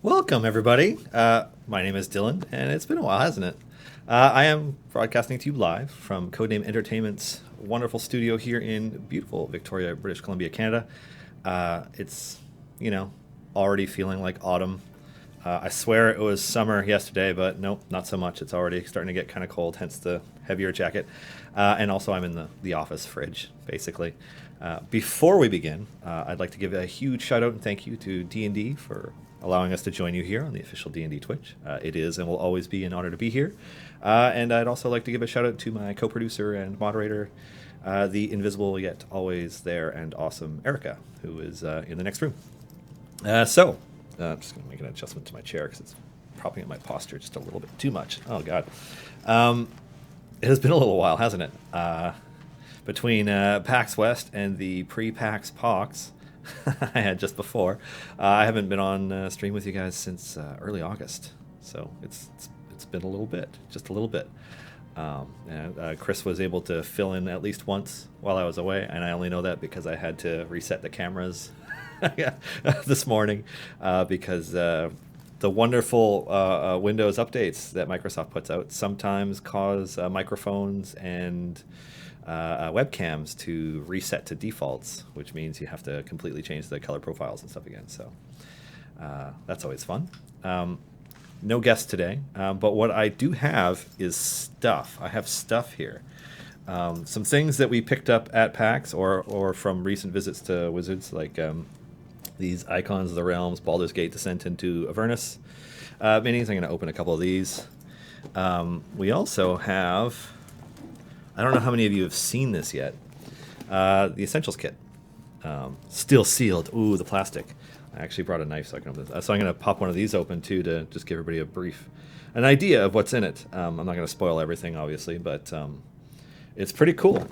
Welcome, everybody. My name is Dylan, and it's been a while, hasn't it? I am broadcasting to you live from Codename Entertainment's wonderful studio here in beautiful Victoria, British Columbia, Canada. It's, already feeling like autumn. I swear it was summer yesterday, but nope, not so much. It's already starting to get kind of cold, hence the heavier jacket. And also, I'm in the office fridge, basically. Before we begin, I'd like to give a huge shout out and thank you to D&D for allowing us to join you here on the official D&D Twitch. It is and will always be an honor to be here. And I'd also like to give a shout out to my co-producer and moderator, the invisible yet always there and awesome Erica, who is in the next room. I'm just going to make an adjustment to my chair because it's propping up my posture just a little bit too much. Oh, God. It has been a little while, hasn't it? Between PAX West and the pre-PAX POX I had just before, I haven't been on stream with you guys since early August. So it's been a little bit, just a little bit. And Chris was able to fill in at least once while I was away, and I only know that because I had to reset the cameras this morning because the wonderful Windows updates that Microsoft puts out sometimes cause microphones and webcams to reset to defaults, which means you have to completely change the color profiles and stuff again. So that's always fun. No guests today, but what I do have is stuff. I have stuff here. Some things that we picked up at PAX or from recent visits to Wizards, like these Icons of the Realms, Baldur's Gate Descent into Avernus minis. I'm going to open a couple of these. We also have, I don't know how many of you have seen this yet, the Essentials Kit. Still sealed. Ooh, the plastic. I actually brought a knife so I can open this. So I'm going to pop one of these open too to just give everybody an idea of what's in it. I'm not going to spoil everything, obviously, but it's pretty cool.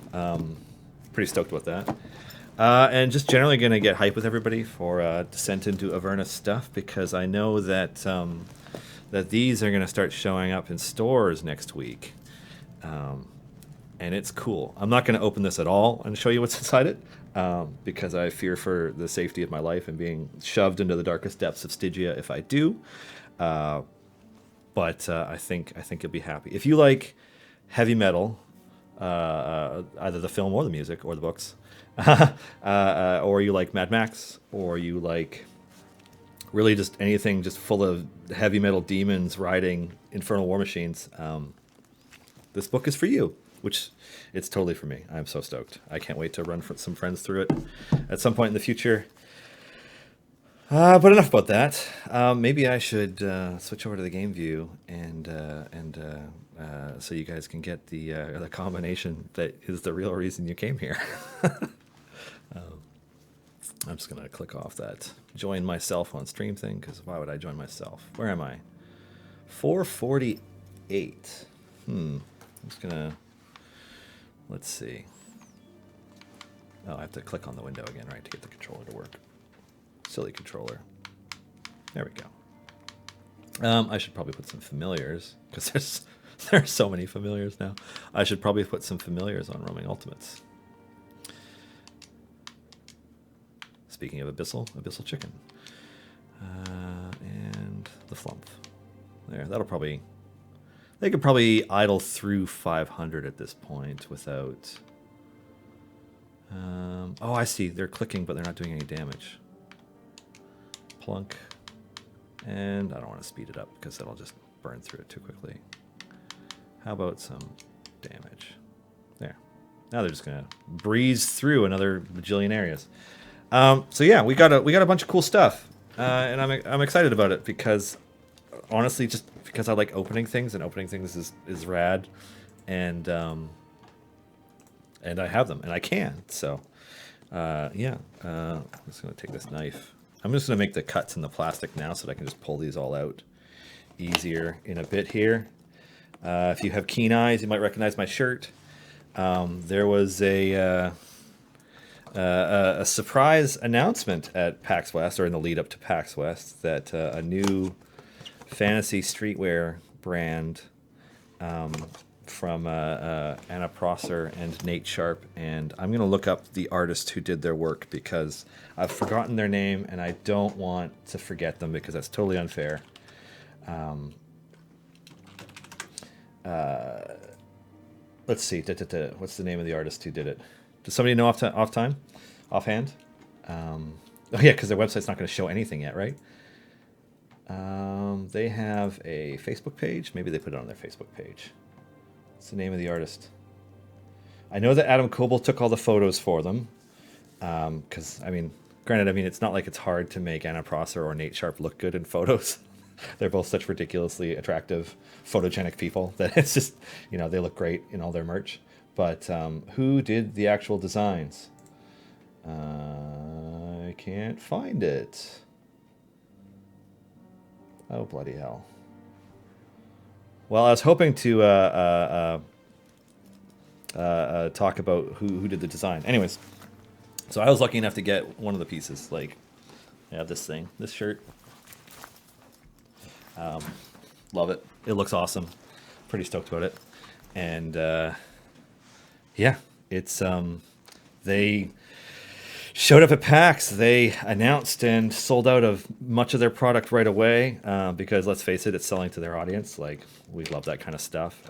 Pretty stoked about that. And just generally going to get hype with everybody for Descent into Avernus stuff, because I know that that these are going to start showing up in stores next week. And it's cool. I'm not going to open this at all and show you what's inside it, because I fear for the safety of my life and being shoved into the darkest depths of Stygia if I do. But I think you'll be happy. If you like heavy metal, either the film or the music or the books, or you like Mad Max, or you like really just anything just full of heavy metal demons riding infernal war machines, this book is for you. Which it's totally for me. I'm so stoked. I can't wait to run some friends through it at some point in the future. But enough about that. Maybe I should switch over to the game view and so you guys can get the combination that is the real reason you came here. I'm just gonna click off that join myself on stream thing, because why would I join myself? Where am I? 448. I'm just gonna. Let's see. Oh, I have to click on the window again, right, to get the controller to work. Silly controller. There we go. I should probably put some familiars, because there's so many familiars now. I should probably put some familiars on Roaming Ultimates. Speaking of Abyssal Chicken. And the Flump. There, they could probably idle through 500 at this point without... oh, I see. They're clicking, but they're not doing any damage. Plunk. And I don't want to speed it up because that'll just burn through it too quickly. How about some damage? There. Now they're just going to breeze through another bajillion areas. So yeah, we got a bunch of cool stuff. And I'm excited about it because... honestly, just because I like opening things, and opening things is rad, and I have them, and I can. So, yeah. I'm just gonna take this knife. I'm just gonna make the cuts in the plastic now, so that I can just pull these all out easier in a bit here. If you have keen eyes, you might recognize my shirt. There was a surprise announcement at PAX West, or in the lead up to PAX West, that a new fantasy streetwear brand from Anna Prosser and Nate Sharp, and I'm going to look up the artist who did their work because I've forgotten their name and I don't want to forget them because that's totally unfair. Let's see. What's the name of the artist who did it? Does somebody know offhand? Oh yeah, because their website's not going to show anything yet, right? They have a Facebook page. Maybe they put it on their Facebook page. What's the name of the artist? I know that Adam Coble took all the photos for them. Because, granted, it's not like it's hard to make Anna Prosser or Nate Sharp look good in photos. They're both such ridiculously attractive, photogenic people that it's just, they look great in all their merch. But who did the actual designs? I can't find it. Oh, bloody hell. Well, I was hoping to talk about who did the design. Anyways, so I was lucky enough to get one of the pieces. Like, I have this thing, this shirt. Love it. It looks awesome. Pretty stoked about it. And yeah, it's they showed up at PAX. They announced and sold out of much of their product right away because, let's face it, it's selling to their audience. Like, we love that kind of stuff.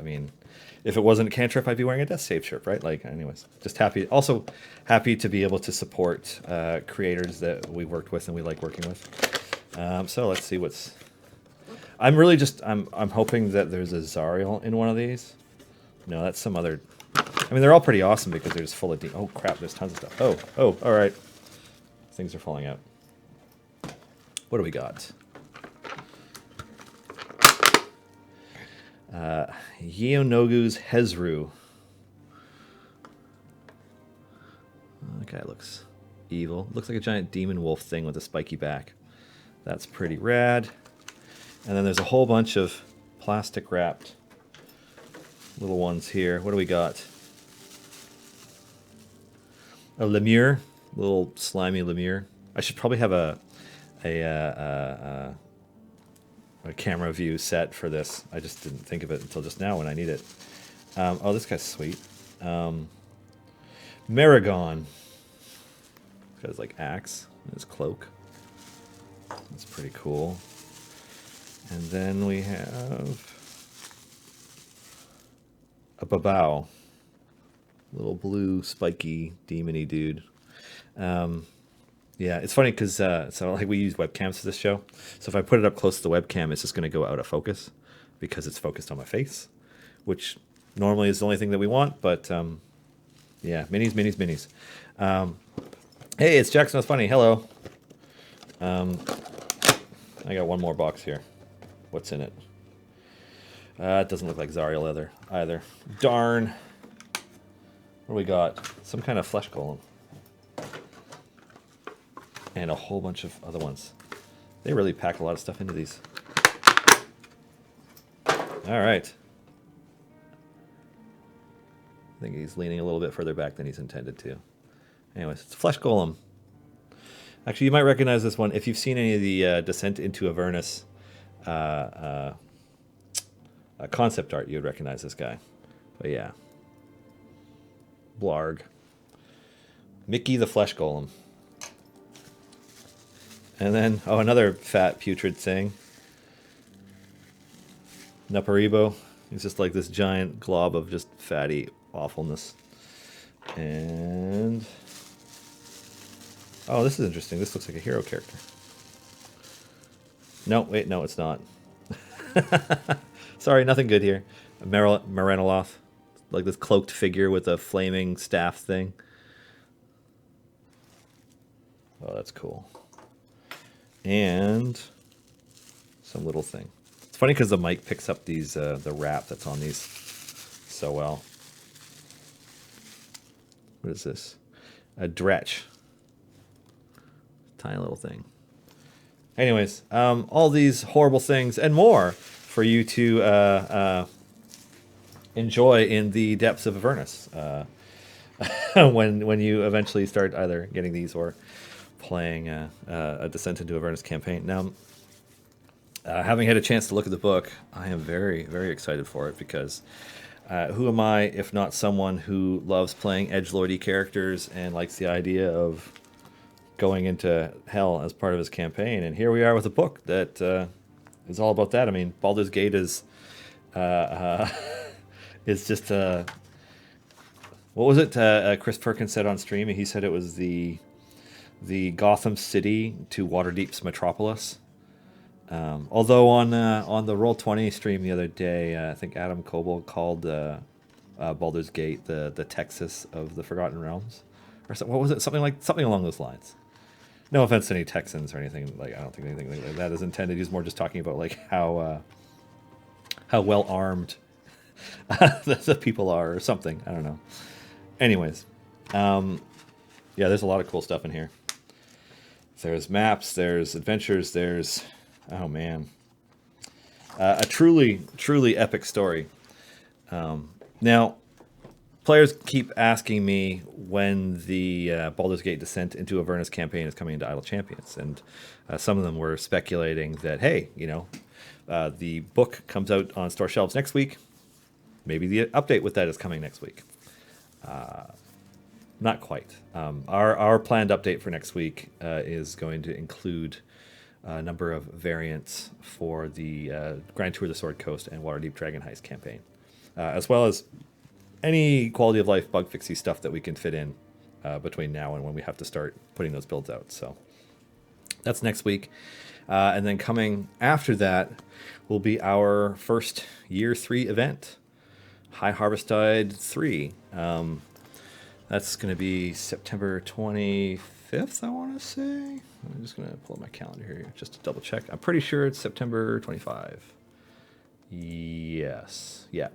If it wasn't a Cantrip, I'd be wearing a Death Save shirt, right? Like, anyways, just happy. Also happy to be able to support creators that we worked with and we like working with. So let's see what's... I'm hoping that there's a Zariel in one of these. No, that's some other... they're all pretty awesome because they're just full of... Oh, crap, there's tons of stuff. Oh, all right. Things are falling out. What do we got? Yeonogu's Hezru. That guy looks evil. Looks like a giant demon wolf thing with a spiky back. That's pretty rad. And then there's a whole bunch of plastic wrapped little ones here. What do we got? A lemure, little slimy lemure. I should probably have a camera view set for this. I just didn't think of it until just now when I need it. Oh, this guy's sweet. Maragon. This guy's like axe in his cloak. That's pretty cool. And then we have a Babao. Little blue, spiky, demon-y dude. Yeah, it's funny because we use webcams for this show. So if I put it up close to the webcam, it's just going to go out of focus because it's focused on my face, which normally is the only thing that we want. But yeah, minis. Hey, it's Jackson It's Funny. Hello. I got one more box here. What's in it? It doesn't look like Zariel leather either. Darn. What do we got? Some kind of flesh golem. And a whole bunch of other ones. They really pack a lot of stuff into these. All right. I think he's leaning a little bit further back than he's intended to. Anyways, it's a flesh golem. Actually, you might recognize this one. If you've seen any of the Descent into Avernus concept art, you would recognize this guy. But yeah. Blarg. Mickey the Flesh Golem. And then, another fat putrid thing. Naparibo. He's just like this giant glob of just fatty awfulness. And... oh, this is interesting. This looks like a hero character. No, wait, no, it's not. Sorry, nothing good here. Marenoloth. Like this cloaked figure with a flaming staff thing. Oh, that's cool. And some little thing. It's funny because the mic picks up these the wrap that's on these so well. What is this? A Dretch. Tiny little thing. Anyways, all these horrible things and more for you to enjoy in the depths of Avernus when you eventually start either getting these or playing a Descent into Avernus campaign. Now, having had a chance to look at the book, I am very, very excited for it because Who am I if not someone who loves playing edgelordy characters and likes the idea of going into hell as part of his campaign? And here we are with a book that is all about that. I mean, Baldur's Gate is is just what was it? Chris Perkins said on stream. He said it was the Gotham City to Waterdeep's Metropolis. Although on the Roll20 stream the other day, I think Adam Coble called Baldur's Gate the Texas of the Forgotten Realms, or what was it? Something along those lines. No offense to any Texans or anything. Like, I don't think anything like that is intended. He's more just talking about like how well armed the people are, or something. I don't know. Anyways, yeah, there's a lot of cool stuff in here. There's maps, there's adventures, there's, oh man, a truly epic story. Now, players keep asking me when the Baldur's Gate Descent into Avernus campaign is coming into Idle Champions, and some of them were speculating that, hey, the book comes out on store shelves next week. Maybe the update with that is coming next week. Not quite. Our planned update for next week is going to include a number of variants for the Grand Tour of the Sword Coast and Waterdeep Dragon Heist campaign, as well as any quality of life bug fixy stuff that we can fit in between now and when we have to start putting those builds out. So that's next week. And then coming after that will be our first Year 3 event, High Harvestide 3. That's going to be September 25th, I want to say. I'm just going to pull up my calendar here just to double check. I'm pretty sure it's September 25. Yes. Yeah.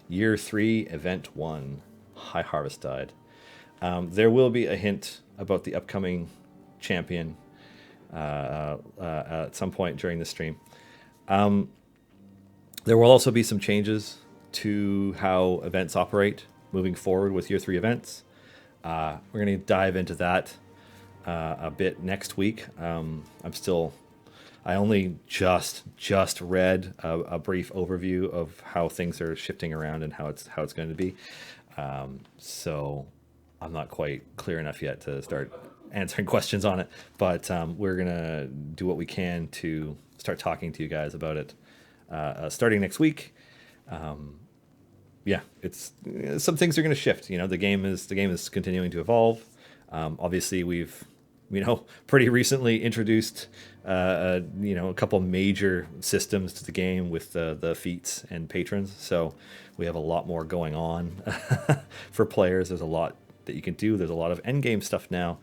Year 3, Event 1, High Harvestide. There will be a hint about the upcoming champion at some point during the stream. There will also be some changes to how events operate moving forward with Year 3 events. We're going to dive into that a bit next week. I only just read a brief overview of how things are shifting around and how it's going to be. So I'm not quite clear enough yet to start answering questions on it, but we're going to do what we can to start talking to you guys about it starting next week. Yeah, it's some things are going to shift. The game is continuing to evolve. Obviously, we've pretty recently introduced a couple major systems to the game with the feats and patrons. So we have a lot more going on for players. There's a lot that you can do. There's a lot of end game stuff now.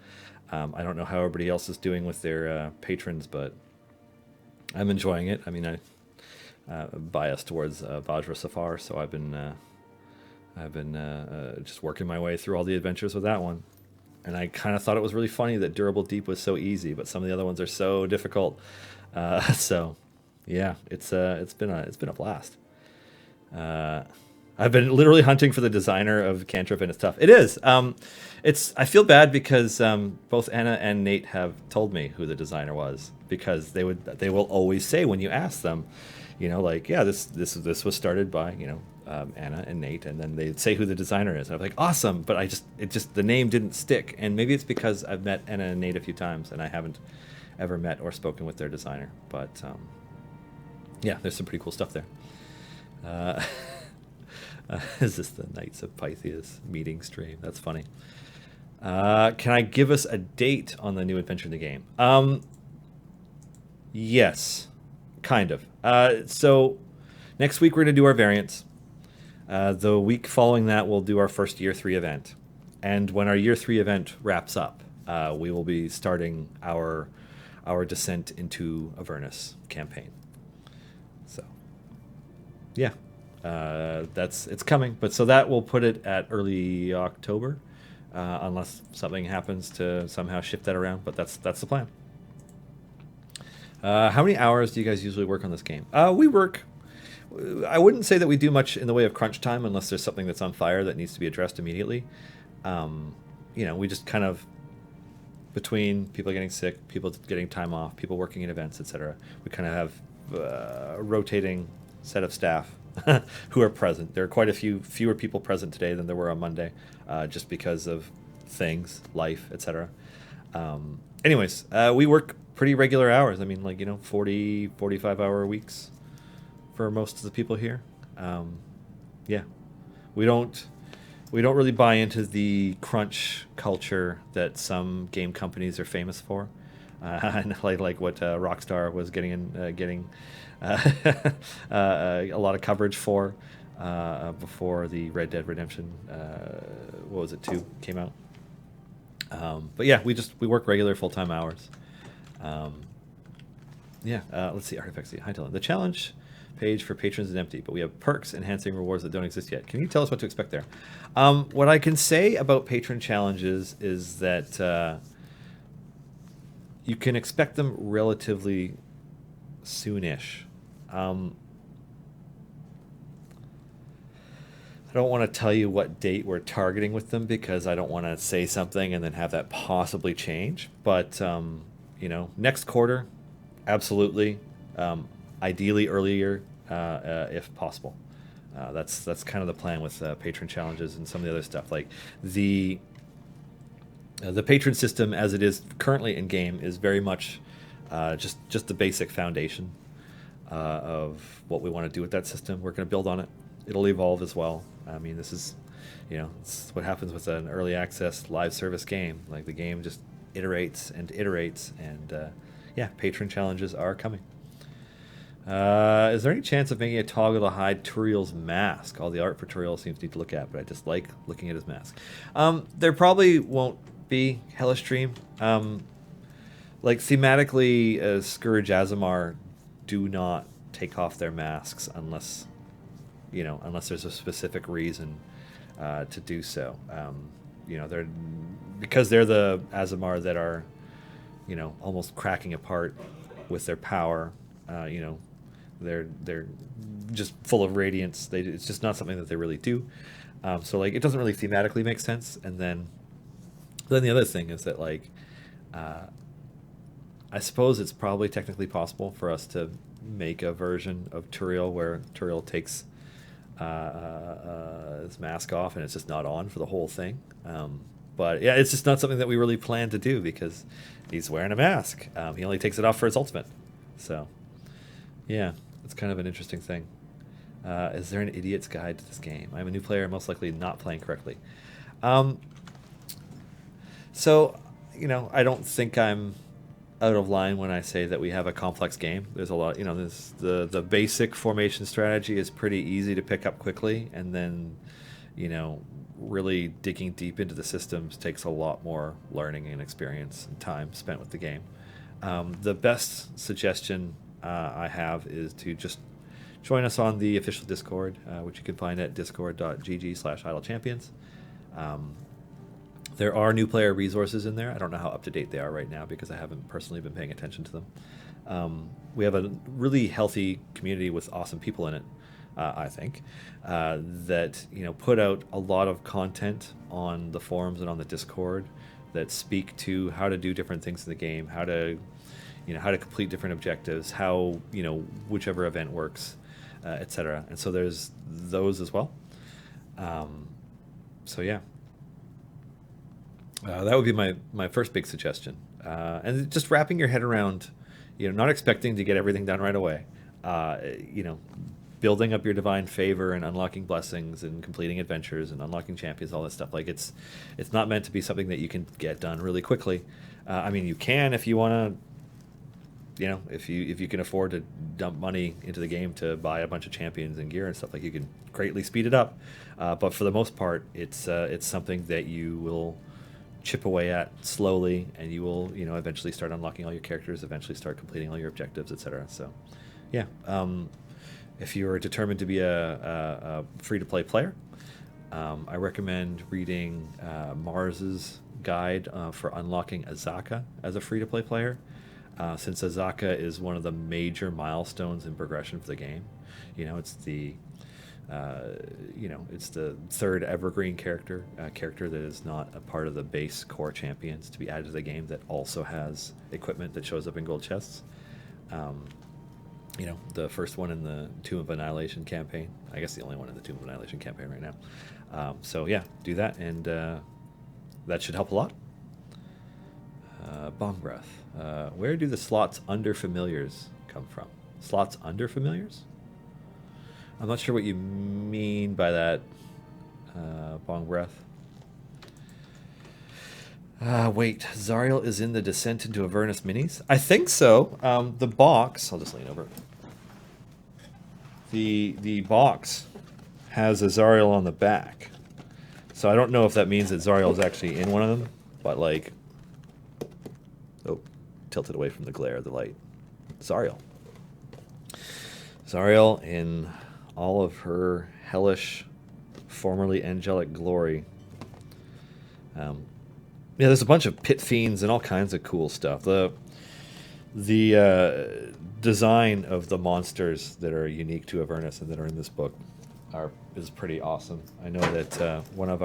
I don't know how everybody else is doing with their patrons, but I'm enjoying it. I mean, biased towards Vajra Safar, so I've been just working my way through all the adventures with that one, and I kind of thought it was really funny that Durable Deep was so easy, but some of the other ones are so difficult. So yeah, it's been a blast. I've been literally hunting for the designer of Cantrip, and it's tough. It is. I feel bad because both Anna and Nate have told me who the designer was, because they will always say when you ask them, yeah, this was started by Anna and Nate, and then they'd say who the designer is. And I'm like, awesome, but the name didn't stick, and maybe it's because I've met Anna and Nate a few times and I haven't ever met or spoken with their designer. But yeah, there's some pretty cool stuff there. Is this the Knights of Pythias meeting stream? That's funny. Can I give us a date on the new adventure in the game? Yes, kind of. So next week we're going to do our variants. The week following that we'll do our first Year 3 event. And when our Year 3 event wraps up, we will be starting our Descent into Avernus campaign. So, yeah. It's coming, but so that will put it at early October, unless something happens to somehow shift that around. But that's the plan. How many hours do you guys usually work on this game? We work. I wouldn't say that we do much in the way of crunch time unless there's something that's on fire that needs to be addressed immediately. We just kind of, between people getting sick, people getting time off, people working in events, etc. We kind of have a rotating set of staff who are present. There are quite a fewer people present today than there were on Monday, just because of things, life, etc. Anyways, we work pretty regular hours. I mean, like, 40, 45-hour weeks for most of the people here. Yeah, we don't really buy into the crunch culture that some game companies are famous for, like what Rockstar was getting a lot of coverage for before the Red Dead Redemption, what was it, 2 came out. But yeah, we work regular full-time hours. Yeah, let's see, artifacts. Hi, Dylan. The challenge page for patrons is empty, but we have perks enhancing rewards that don't exist yet. Can you tell us what to expect there? What I can say about patron challenges is that you can expect them relatively soonish. I don't want to tell you what date we're targeting with them because I don't want to say something and then have that possibly change. But next quarter, absolutely. Ideally earlier, if possible. That's kind of the plan with patron challenges and some of the other stuff. Like the patron system, as it is currently in game, is very much just the basic foundation of what we want to do with that system. We're going to build on it. It'll evolve as well. I mean, this is, it's what happens with an early access live service game. Like the game just iterates and iterates, and yeah, patron challenges are coming. Is there any chance of making a toggle to hide Turiel's mask? All the art for Turiel seems neat to look at, but I just like looking at his mask. There probably won't be Hellish Dream. Like thematically, Scourge Azamar do not take off their masks unless there's a specific reason to do so. They're the Azamar that are, almost cracking apart with their power. They're just full of radiance. It's just not something that they really do. So like it doesn't really thematically make sense. And then the other thing is that like I suppose it's probably technically possible for us to make a version of Turiel where Turiel takes his mask off and it's just not on for the whole thing. But yeah, it's just not something that we really plan to do because he's wearing a mask. He only takes it off for his ultimate. So yeah, it's kind of an interesting thing. Is there an idiot's guide to this game? I'm a new player, most likely not playing correctly. So, I don't think I'm out of line when I say that we have a complex game. There's a lot, the basic formation strategy is pretty easy to pick up quickly, and then, really digging deep into the systems takes a lot more learning and experience and time spent with the game. The best suggestion I have is to just join us on the official Discord, which you can find at discord.gg/idlechampions. There are new player resources in there. I don't know how up-to-date they are right now because I haven't personally been paying attention to them. We have a really healthy community with awesome people in it, I think, that put out a lot of content on the forums and on the Discord that speak to how to do different things in the game, how to complete different objectives, how whichever event works, etc. And so there's those as well. So yeah. That would be my first big suggestion. And just wrapping your head around, not expecting to get everything done right away. Building up your divine favor and unlocking blessings and completing adventures and unlocking champions, all that stuff. Like it's not meant to be something that you can get done really quickly. I mean, you can if you want to, if you can afford to dump money into the game to buy a bunch of champions and gear and stuff, like you can greatly speed it up. But for the most part, it's something that you will chip away at slowly, and you will eventually start unlocking all your characters, eventually start completing all your objectives, etc. So yeah, if you're determined to be a free-to-play player, I recommend reading Mars's guide for unlocking Azaka as a free-to-play player, since Azaka is one of the major milestones in progression for the game. It's the it's the third evergreen character that is not a part of the base core champions to be added to the game, that also has equipment that shows up in gold chests. You know, the first one in the Tomb of Annihilation campaign. I guess the only one in the Tomb of Annihilation campaign right now. So yeah, do that, and that should help a lot. Bong Breath. Where do the slots under familiars come from? Slots under familiars? I'm not sure what you mean by that, Bong Breath. Wait, Zariel is in the Descent into Avernus minis? I think so. The box, I'll just lean over. The box has a Zariel on the back. So I don't know if that means that Zariel is actually in one of them, but like, oh, tilted away from the glare of the light. Zariel. Zariel in all of her hellish, formerly angelic glory. Yeah, there's a bunch of pit fiends and all kinds of cool stuff. The design of the monsters that are unique to Avernus and that are in this book is pretty awesome. I know that one of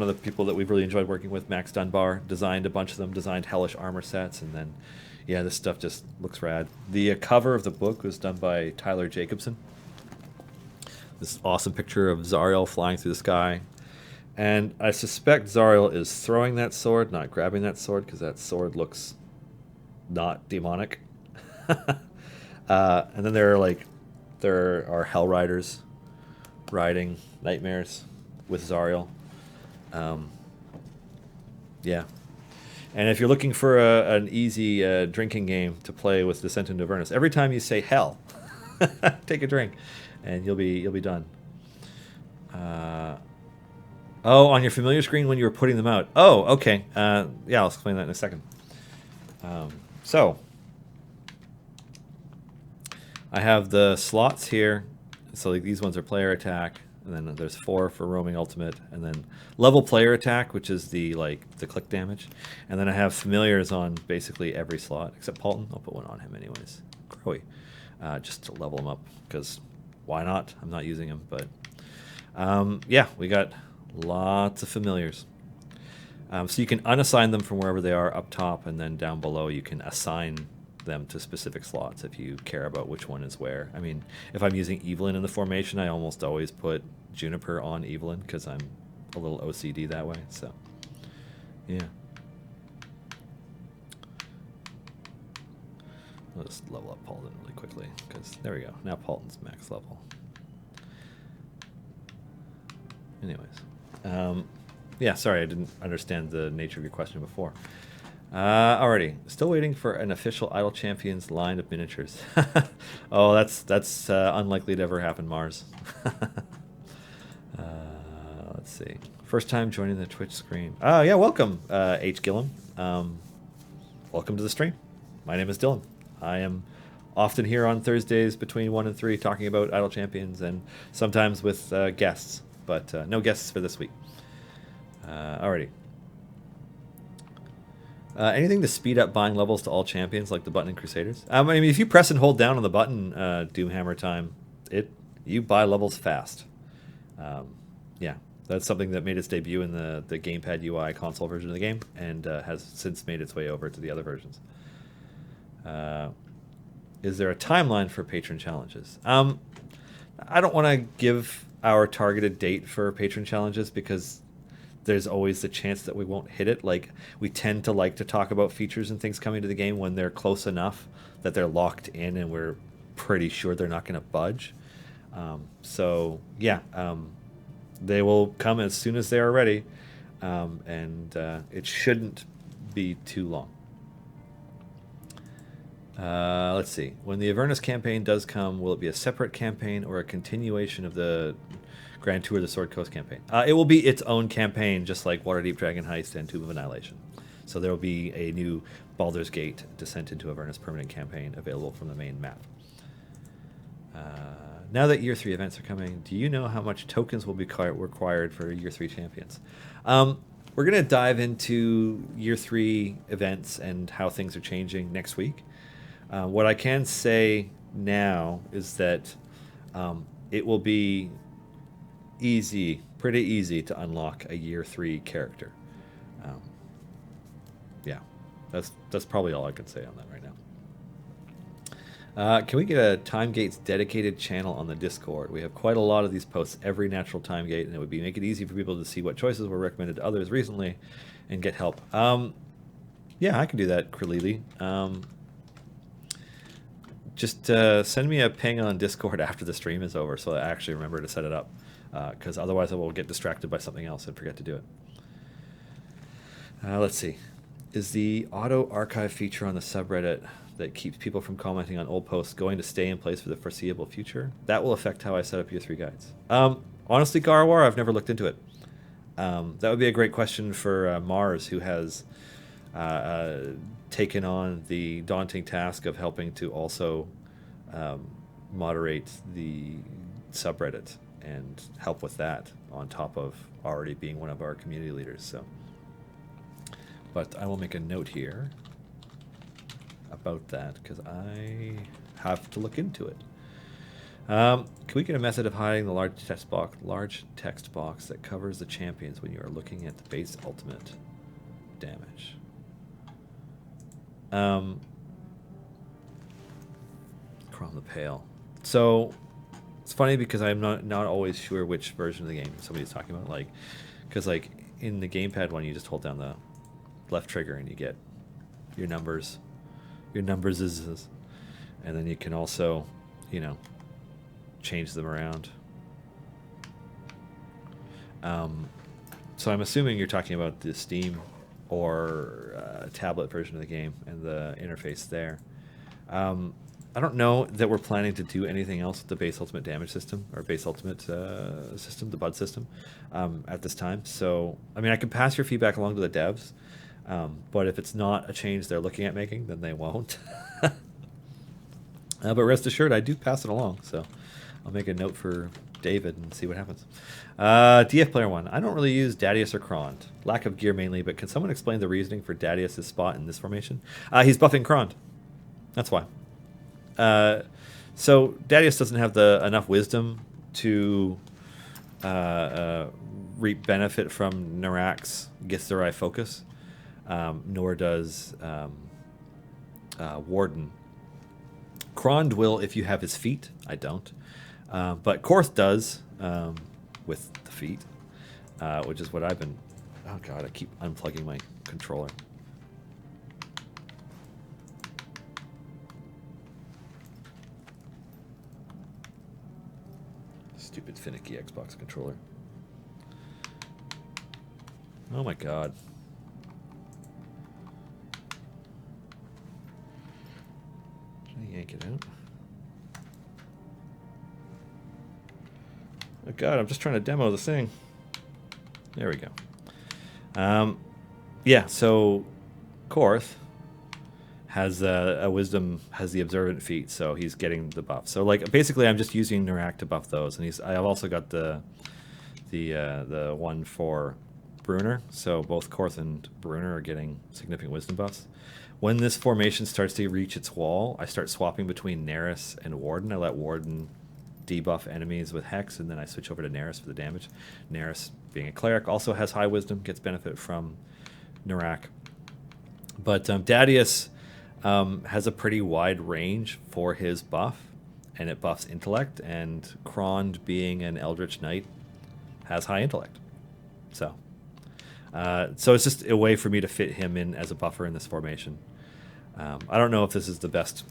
the people that we've really enjoyed working with, Max Dunbar, designed a bunch of them, designed hellish armor sets, and then yeah, this stuff just looks rad. The cover of the book was done by Tyler Jacobson. This awesome picture of Zariel flying through the sky. And I suspect Zariel is throwing that sword, not grabbing that sword, because that sword looks not demonic. And then there are Hell Riders riding nightmares with Zariel. Yeah. And if you're looking for an easy drinking game to play with Descent into Avernus, every time you say hell, take a drink, and you'll be done. Oh, on your familiar screen when you were putting them out. Oh, okay. Yeah, I'll explain that in a second. So, I have the slots here. So like these ones are player attack, and then there's 4 for roaming ultimate, and then level player attack, which is the click damage, and then I have familiars on basically every slot except Paulton. I'll put one on him anyways. Crowy, just to level him up because why not? I'm not using him, but yeah, we got lots of familiars. So you can unassign them from wherever they are up top, and then down below you can assign them to specific slots if you care about which one is where. I mean, if I'm using Evelyn in the formation, I almost always put Juniper on Evelyn because I'm a little OCD that way. So, yeah. I'll just level up Paulton really quickly because there we go. Now Paulton's max level. Anyways. Yeah, sorry, I didn't understand the nature of your question before. Alrighty, still waiting for an official Idle Champions line of miniatures. Oh, that's unlikely to ever happen, Mars. Let's see. First time joining the Twitch screen. Oh, yeah, welcome, H. Gillum. Welcome to the stream. My name is Dylan. I am often here on Thursdays between 1 and 3 talking about Idle Champions and sometimes with guests, but no guests for this week. Alrighty. Anything to speed up buying levels to all champions like the button in Crusaders? I mean, if you press and hold down on the button, Doomhammer time, you buy levels fast. Yeah, that's something that made its debut in the gamepad UI console version of the game and has since made its way over to the other versions. Is there a timeline for patron challenges? I don't want to give our targeted date for patron challenges because there's always the chance that we won't hit it. Like, we tend to like to talk about features and things coming to the game when they're close enough that they're locked in and we're pretty sure they're not going to budge. So, yeah, they will come as soon as they are ready, and it shouldn't be too long. Let's see. When the Avernus campaign does come, will it be a separate campaign or a continuation of the Grand Tour of the Sword Coast campaign? It will be its own campaign, just like Waterdeep Dragon Heist and Tomb of Annihilation. So there will be a new Baldur's Gate Descent into Avernus permanent campaign available from the main map. Now that Year 3 events are coming, do you know how much tokens will be required for Year 3 champions? We're going to dive into Year 3 events and how things are changing next week. What I can say now is that it will be pretty easy to unlock a Year 3 character. Yeah, that's probably all I can say on that right Can we get a Time Gates dedicated channel on the Discord? We have quite a lot of these posts every natural time gate, and it would make it easy for people to see what choices were recommended to others recently and get help. Yeah, I can do that, Kralili. Just send me a ping on Discord after the stream is over so I actually remember to set it up, because otherwise I will get distracted by something else and forget to do it. Let's see. Is the auto archive feature on the subreddit that keeps people from commenting on old posts going to stay in place for the foreseeable future? That will affect how I set up your 3 guides. Honestly, Garwar, I've never looked into it. That would be a great question for Mars, who has taken on the daunting task of helping to also moderate the subreddit and help with that on top of already being one of our community leaders. So, but I will make a note here about that because I have to look into it. Can we get a method of hiding the large text box that covers the champions when you are looking at the base ultimate damage? Crom the Pale. So it's funny because I'm not always sure which version of the game somebody's talking about. Like, because like in the gamepad one, you just hold down the left trigger and you get your numbers. Your numbers is, and then you can also, you know, change them around. So I'm assuming you're talking about the Steam or tablet version of the game and the interface there. I don't know that we're planning to do anything else with the base ultimate damage system or base ultimate system, the BUD system, at this time. So, I mean, I can pass your feedback along to the devs, but if it's not a change they're looking at making, then they won't. But rest assured, I do pass it along, so I'll make a note for David and see what happens. DF Player 1. I don't really use Dadius or Krond. Lack of gear mainly, but can someone explain the reasoning for Dadius' spot in this formation? He's buffing Krond. That's why. So Dadius doesn't have enough wisdom to reap benefit from Narak's Githzerai focus, nor does Warden. Krond will if you have his feet. I don't. But Korth does with the feet, which is what I've been... Oh god, I keep unplugging my controller. Stupid finicky Xbox controller. Oh my god. Should I yank it out? Oh god, I'm just trying to demo this thing. There we go. Yeah, so Korth has a wisdom, has the observant feat, so he's getting the buff. So like basically, I'm just using Narak to buff those, and I've also got the one for Bruner. So both Korth and Bruner are getting significant wisdom buffs. When this formation starts to reach its wall, I start swapping between Neris and Warden. I let Warden debuff enemies with Hex, and then I switch over to Neris for the damage. Neris, being a cleric, also has high wisdom, gets benefit from Narak. But Dadius has a pretty wide range for his buff, and it buffs intellect, and Krond, being an Eldritch Knight, has high intellect. So it's just a way for me to fit him in as a buffer in this formation. I don't know if this is the best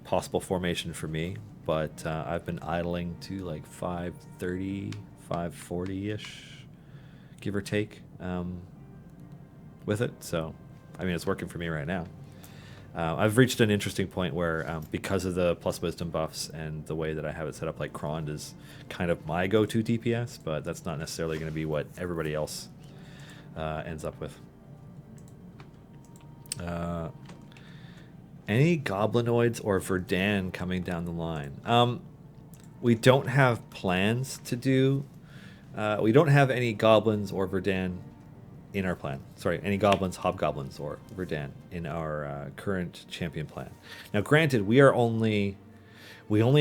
possible formation for me, but I've been idling to like 530, 540-ish, give or take, with it. So, I mean, it's working for me right now. I've reached an interesting point where, because of the plus wisdom buffs and the way that I have it set up, like Krond is kind of my go-to DPS, but that's not necessarily going to be what everybody else ends up with. Any goblinoids or Verdan coming down the line? We don't have plans to do... we don't have any goblins or Verdan in our plan. Sorry, any goblins, hobgoblins, or Verdan in our current champion plan. Now, granted, we only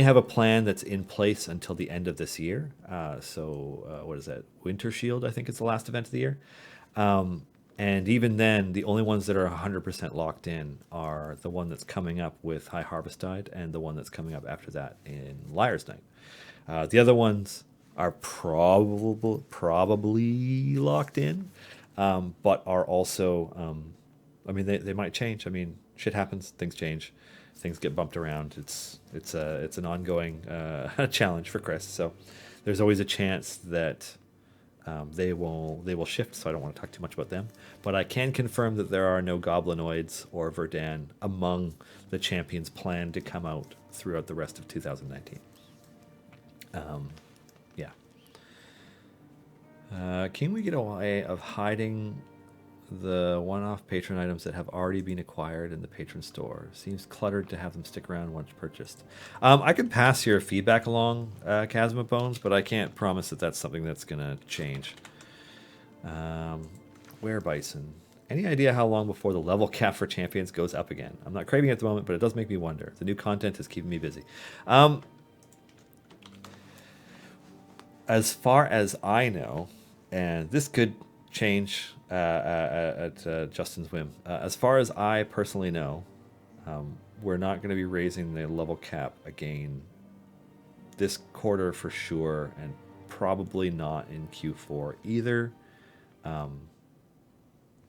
have a plan that's in place until the end of this year. So what is that? Winter Shield, I think it's the last event of the year. And even then, the only ones that are 100% locked in are the one that's coming up with High Harvestide and the one that's coming up after that in Liar's Night. The other ones are probably locked in, but are also, I mean, they might change. I mean, shit happens, things change, things get bumped around. It's an ongoing challenge for Chris. So there's always a chance that they will shift. So I don't want to talk too much about them. But I can confirm that there are no Goblinoids or Verdan among the champions planned to come out throughout the rest of 2019. Yeah. Can we get a way of hiding the one-off Patron items that have already been acquired in the Patron store? Seems cluttered to have them stick around once purchased. I can pass your feedback along, Chasm of Bones, but I can't promise that that's something that's going to change. Where Bison? Any idea how long before the level cap for champions goes up again? I'm not craving it at the moment, but it does make me wonder. The new content is keeping me busy. As far as I know, and this could change at Justin's whim. As far as I personally know, we're not going to be raising the level cap again this quarter for sure, and probably not in Q4 either.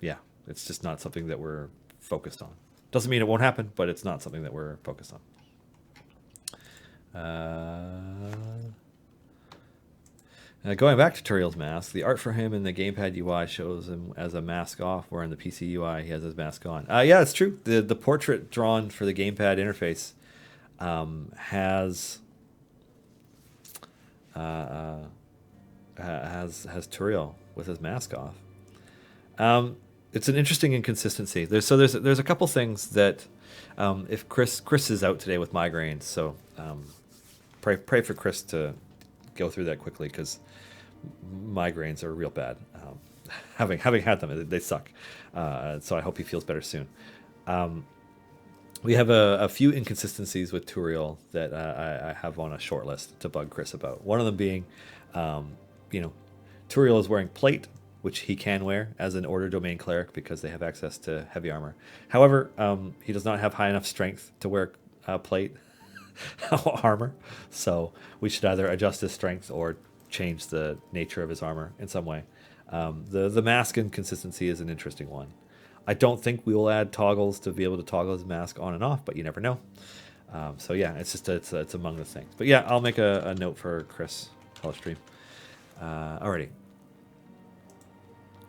Yeah, it's just not something that we're focused on. Doesn't mean it won't happen, but it's not something that we're focused on. Going back to Turiel's mask, the art for him in the gamepad UI shows him as a mask off, where in the PC UI he has his mask on. Yeah, it's true. The portrait drawn for the gamepad interface has Turiel with his mask off. It's an interesting inconsistency. There's a couple things that if Chris is out today with migraines, so pray for Chris to go through that quickly, because migraines are real bad. Having had them, they suck. So I hope he feels better soon. We have a few inconsistencies with Turiel that I have on a short list to bug Chris about. One of them being, Turiel is wearing plate, which he can wear as an Order Domain Cleric because they have access to heavy armor. However, he does not have high enough strength to wear plate armor, so we should either adjust his strength or change the nature of his armor in some way. The mask inconsistency is an interesting one. I don't think we will add toggles to be able to toggle his mask on and off, but you never know. So yeah, it's among the things. But yeah, I'll make a note for Chris Telestream. Alrighty.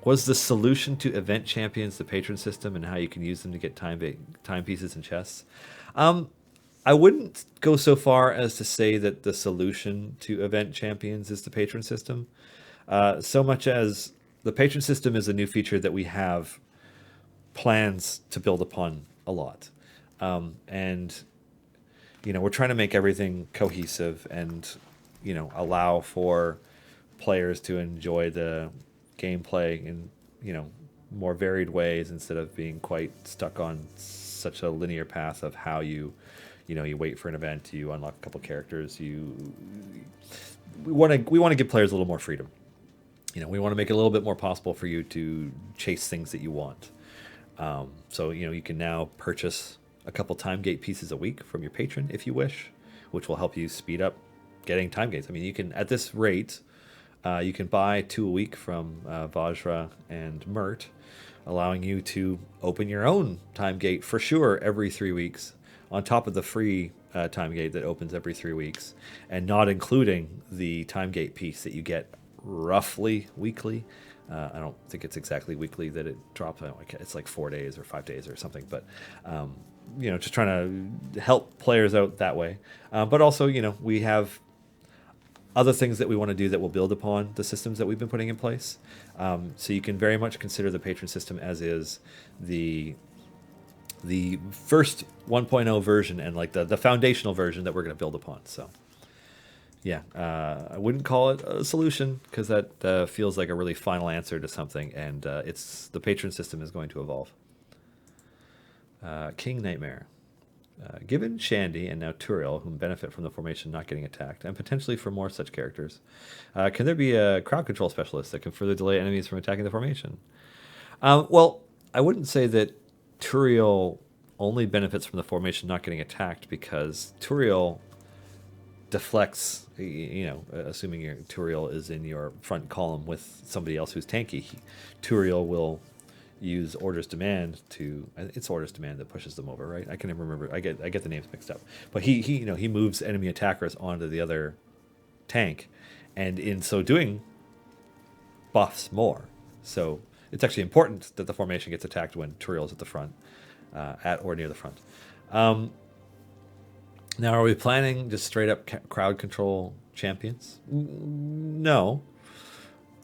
Was the solution to event champions the patron system and how you can use them to get time pieces and chests? I wouldn't go so far as to say that the solution to event champions is the patron system, so much as the patron system is a new feature that we have plans to build upon a lot. And, we're trying to make everything cohesive and, allow for players to enjoy the gameplay in, more varied ways instead of being quite stuck on such a linear path of how you wait for an event, you unlock a couple characters. We want to give players a little more freedom. We want to make it a little bit more possible for you to chase things that you want. So you can now purchase a couple time gate pieces a week from your patron if you wish, which will help you speed up getting time gates. I mean, you can, at this rate, you can buy 2 a week from Vajra and Mert, allowing you to open your own time gate for sure every 3 weeks, on top of the free time gate that opens every 3 weeks, and not including the time gate piece that you get roughly weekly. I don't think it's exactly weekly that it drops. It's like 4 days or 5 days or something. But just trying to help players out that way. But also, we have other things that we want to do that will build upon the systems that we've been putting in place. So you can very much consider the patron system as is the first 1.0 version and like the foundational version that we're going to build upon. So yeah, I wouldn't call it a solution because that feels like a really final answer to something, and the patron system is going to evolve. King Nightmare. Given Shandy and now Turiel, whom benefit from the formation not getting attacked, and potentially for more such characters, can there be a crowd control specialist that can further delay enemies from attacking the formation? Well, I wouldn't say that Turiel only benefits from the formation not getting attacked, because Turiel deflects, assuming your Turiel is in your front column with somebody else who's tanky, Turiel will use Orders Demand to, it's Orders Demand that pushes them over, right? I can never remember. I get the names mixed up. But he moves enemy attackers onto the other tank, and in so doing buffs more. So it's actually important that the formation gets attacked when Turiel's at the front, at or near the front. Now, are we planning just straight up crowd control champions? No,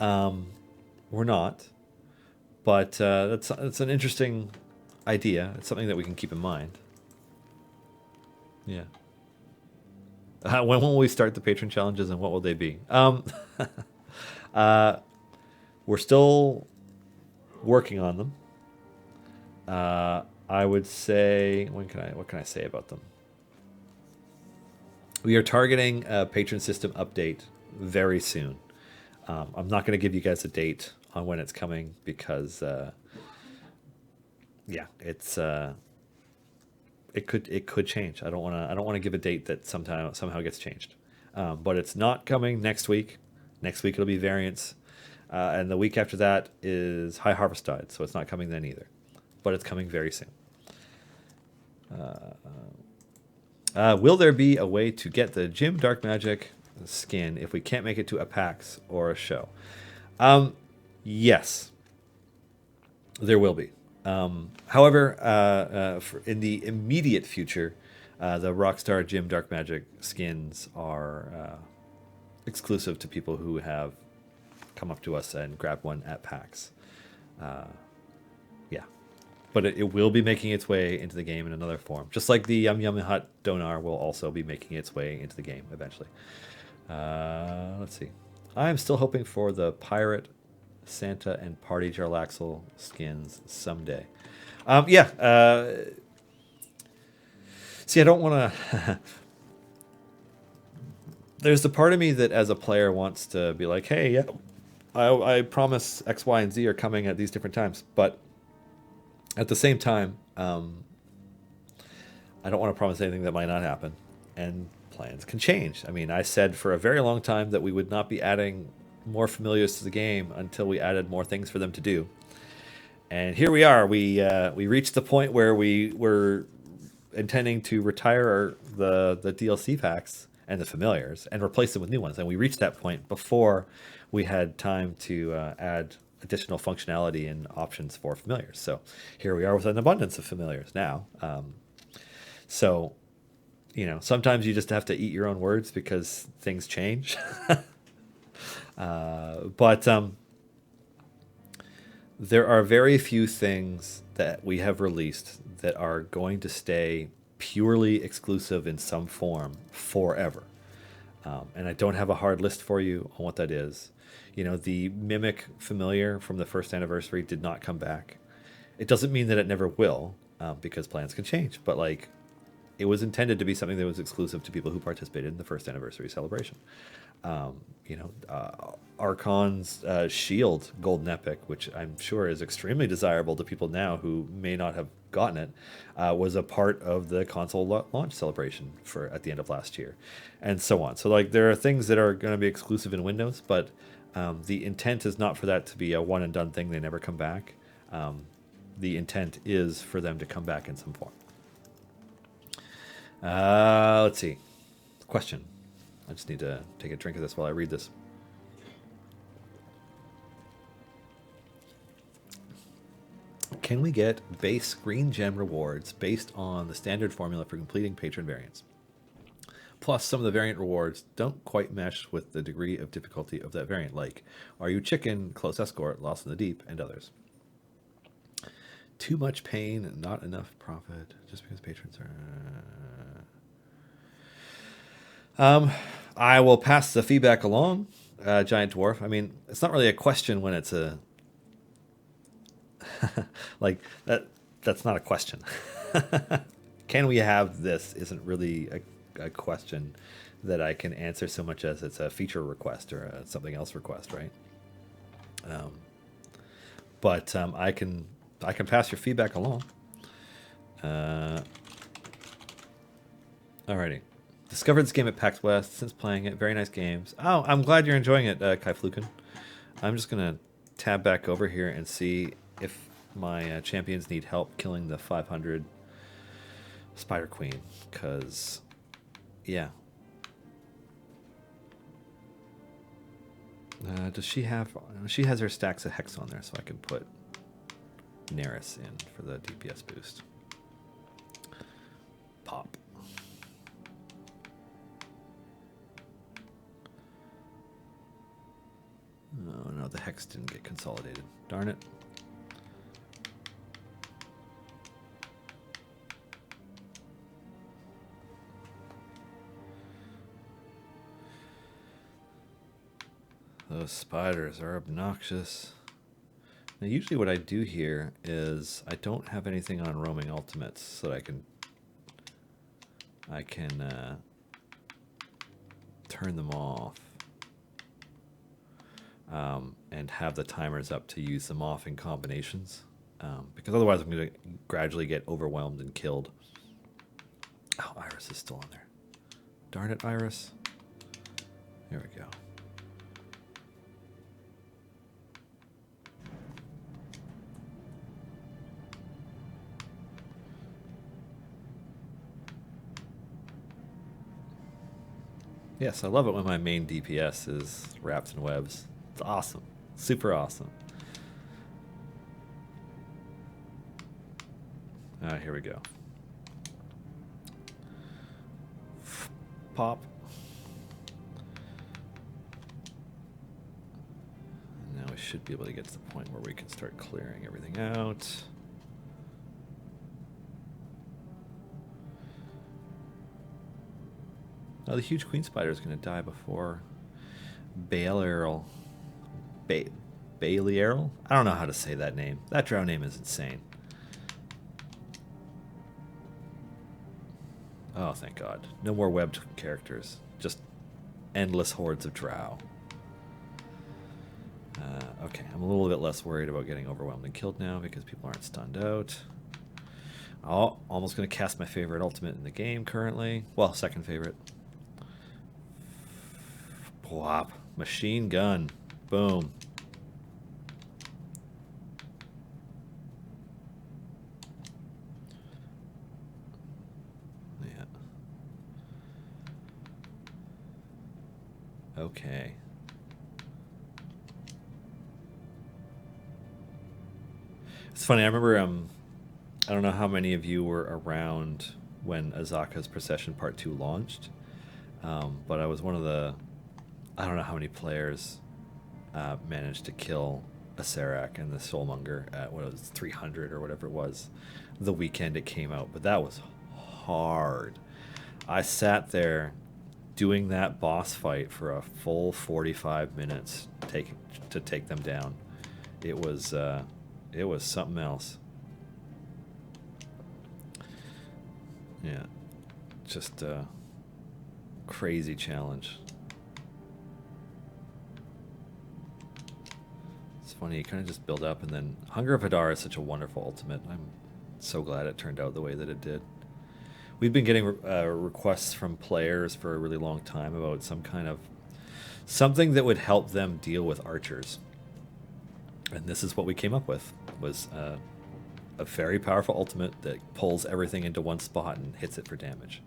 we're not. But that's an interesting idea. It's something that we can keep in mind. Yeah. When will we start the patron challenges, and what will they be? We're still working on them. I would say, what can I say about them? We are targeting a patron system update very soon. I'm not going to give you guys a date on when it's coming, because it's it could change. I don't want to give a date that somehow gets changed. But it's not coming next week. Next week it'll be variants, and the week after that is High Harvestide, so it's not coming then either. But it's coming very soon. Will there be a way to get the Jim Dark Magic skin if we can't make it to a PAX or a show? Yes, there will be. However, in the immediate future, the Rockstar Jim Dark Magic skins are exclusive to people who have come up to us and grabbed one at PAX. Yeah. But it will be making its way into the game in another form. Just like the Yum Yum Hut Donar will also be making its way into the game eventually. Let's see. I'm still hoping for the Pirate, Santa, and Party Jarlaxle skins someday. See, I don't want to... There's the part of me that as a player wants to be like, hey, yeah, I promise X, Y, and Z are coming at these different times. But at the same time, I don't want to promise anything that might not happen. And plans can change. I mean, I said for a very long time that we would not be adding more familiars to the game until we added more things for them to do. And here we are. We reached the point where we were intending to retire the DLC packs and the familiars and replace them with new ones. And we reached that point before we had time to add additional functionality and options for familiars. So here we are with an abundance of familiars now. So, sometimes you just have to eat your own words because things change. But there are very few things that we have released that are going to stay purely exclusive in some form forever. And I don't have a hard list for you on what that is. The Mimic familiar from the first anniversary did not come back. It doesn't mean that it never will, because plans can change. But it was intended to be something that was exclusive to people who participated in the first anniversary celebration. Archon's Shield Golden Epic, which I'm sure is extremely desirable to people now who may not have gotten it, was a part of the console launch celebration at the end of last year, and so on. So there are things that are going to be exclusive in Windows, but the intent is not for that to be a one and done thing. They never come back. The intent is for them to come back in some form. Let's see. Question. I just need to take a drink of this while I read this. Can we get base green gem rewards based on the standard formula for completing patron variants? Plus, some of the variant rewards don't quite mesh with the degree of difficulty of that variant, like Are You Chicken, Close Escort, Lost in the Deep, and others. Too much pain, not enough profit, just because patrons are... I will pass the feedback along, Giant Dwarf. I mean, it's not really a question when it's a... that's not a question. Can we have this isn't really a question that I can answer so much as it's a feature request or a something else request, right? but I can pass your feedback along. Alrighty. Discovered this game at PAX West since playing it. Very nice games. Oh, I'm glad you're enjoying it, Kai Fluken. I'm just gonna tab back over here and see if my champions need help killing the 500 Spider Queen, because yeah. Does she have? She has her stacks of Hex on there, so I can put Neris in for the DPS boost. Pop. Oh no, the Hex didn't get consolidated. Darn it. Those spiders are obnoxious. Now usually what I do here is I don't have anything on roaming ultimates so that I can turn them off and have the timers up to use them off in combinations, because otherwise I'm going to gradually get overwhelmed and killed. Oh, Iris is still on there. Darn it, Iris. Here we go. Yes, I love it when my main DPS is wrapped in webs. It's awesome. Super awesome. Here we go. Pop. Now we should be able to get to the point where we can start clearing everything out. Oh, the huge queen spider is going to die before Belial. Belial? I don't know how to say that name. That drow name is insane. Oh, thank God. No more webbed characters. Just endless hordes of drow. Okay, I'm a little bit less worried about getting overwhelmed and killed now because people aren't stunned out. Oh, almost going to cast my favorite ultimate in the game currently. Well, second favorite. Plop. Machine gun. Boom. Yeah. Okay. It's funny, I remember, I don't know how many of you were around when Azaka's Procession Part 2 launched, but I was one of the, I don't know how many players managed to kill a Serac and the Soulmonger at what it was 300 or whatever it was the weekend it came out, but that was hard. I sat there doing that boss fight for a full 45 minutes to take them down. It was something else. Yeah, just a crazy challenge. It's funny, you kind of just build up, and then Hunger of Hadar is such a wonderful ultimate. I'm so glad it turned out the way that it did. We've been getting requests from players for a really long time about some kind of something that would help them deal with archers, and this is what we came up with. Was a very powerful ultimate that pulls everything into one spot and hits it for damage.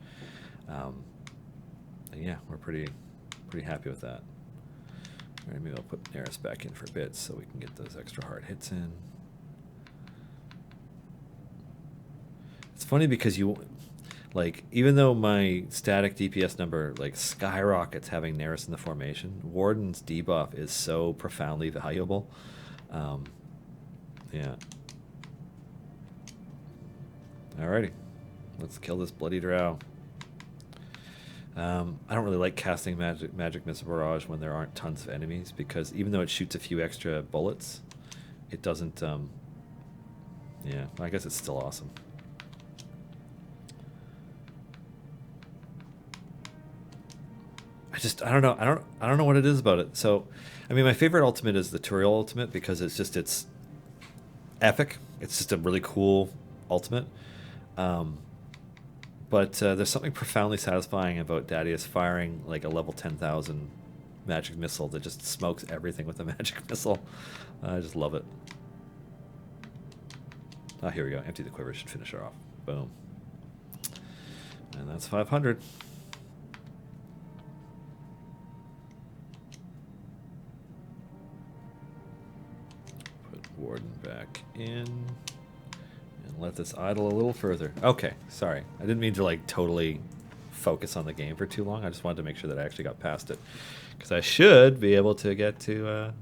And yeah, we're pretty happy with that. All right, maybe I'll put Neris back in for a bit so we can get those extra hard hits in. It's funny because even though my static DPS number skyrockets having Neris in the formation, Warden's debuff is so profoundly valuable. Yeah. Alrighty, let's kill this bloody drow. I don't really like casting magic missile barrage when there aren't tons of enemies, because even though it shoots a few extra bullets, it doesn't. Yeah, I guess it's still awesome. I don't know. I don't know what it is about it. So, I mean, my favorite ultimate is the Turiel ultimate because it's epic. It's just a really cool ultimate. But there's something profoundly satisfying about Dadius firing like a level 10,000 magic missile that just smokes everything with a magic missile. I just love it. Ah, here we go. Empty the quiver should finish her off. Boom. And that's 500. Put Warden back in. Let this idle a little further. Okay, sorry. I didn't mean to like totally focus on the game for too long. I just wanted to make sure that I actually got past it. Because I should be able to get to,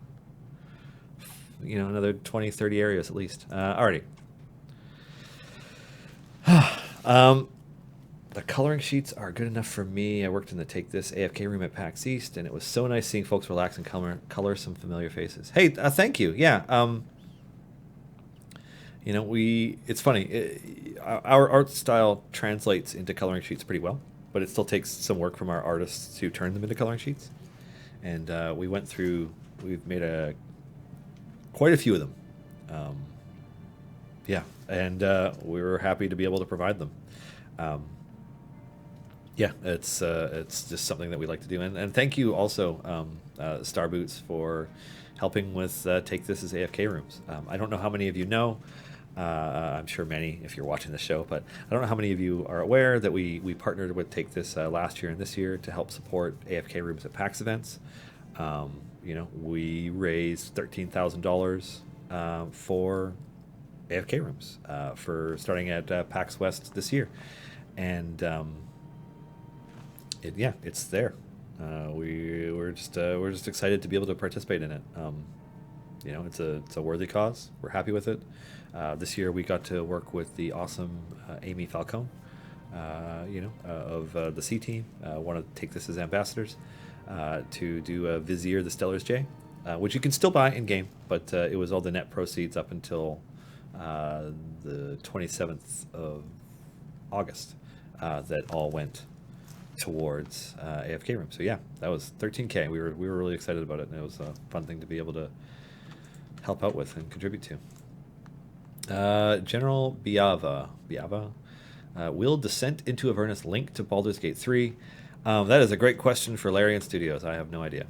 another 20, 30 areas at least. Alrighty. The coloring sheets are good enough for me. I worked in the Take This AFK room at PAX East, and it was so nice seeing folks relax and color some familiar faces. Hey, thank you. Yeah. It's funny. Our art style translates into coloring sheets pretty well, but it still takes some work from our artists to turn them into coloring sheets. And we've made quite a few of them. And we were happy to be able to provide them. It's just something that we like to do. And thank you also, Star Boots, for helping with Take This as AFK rooms. I don't know how many of you know. I'm sure many if you're watching the show, but I don't know how many of you are aware that we partnered with Take This last year and this year to help support AFK rooms at PAX events. We raised $13,000 for AFK rooms for starting at PAX West this year, and it's there. We're just excited to be able to participate in it. It's a worthy cause. We're happy with it. This year we got to work with the awesome Amy Falcone, of the C team. Want to Take This as ambassadors to do Vizier the Stellar's J, which you can still buy in game, but it was all the net proceeds up until the 27th of August that all went towards AFK room. So yeah, that was 13K. We were really excited about it, and it was a fun thing to be able to help out with and contribute to. General Biava, will Descent into Avernus link to Baldur's Gate 3? That is a great question for Larian Studios. I have no idea.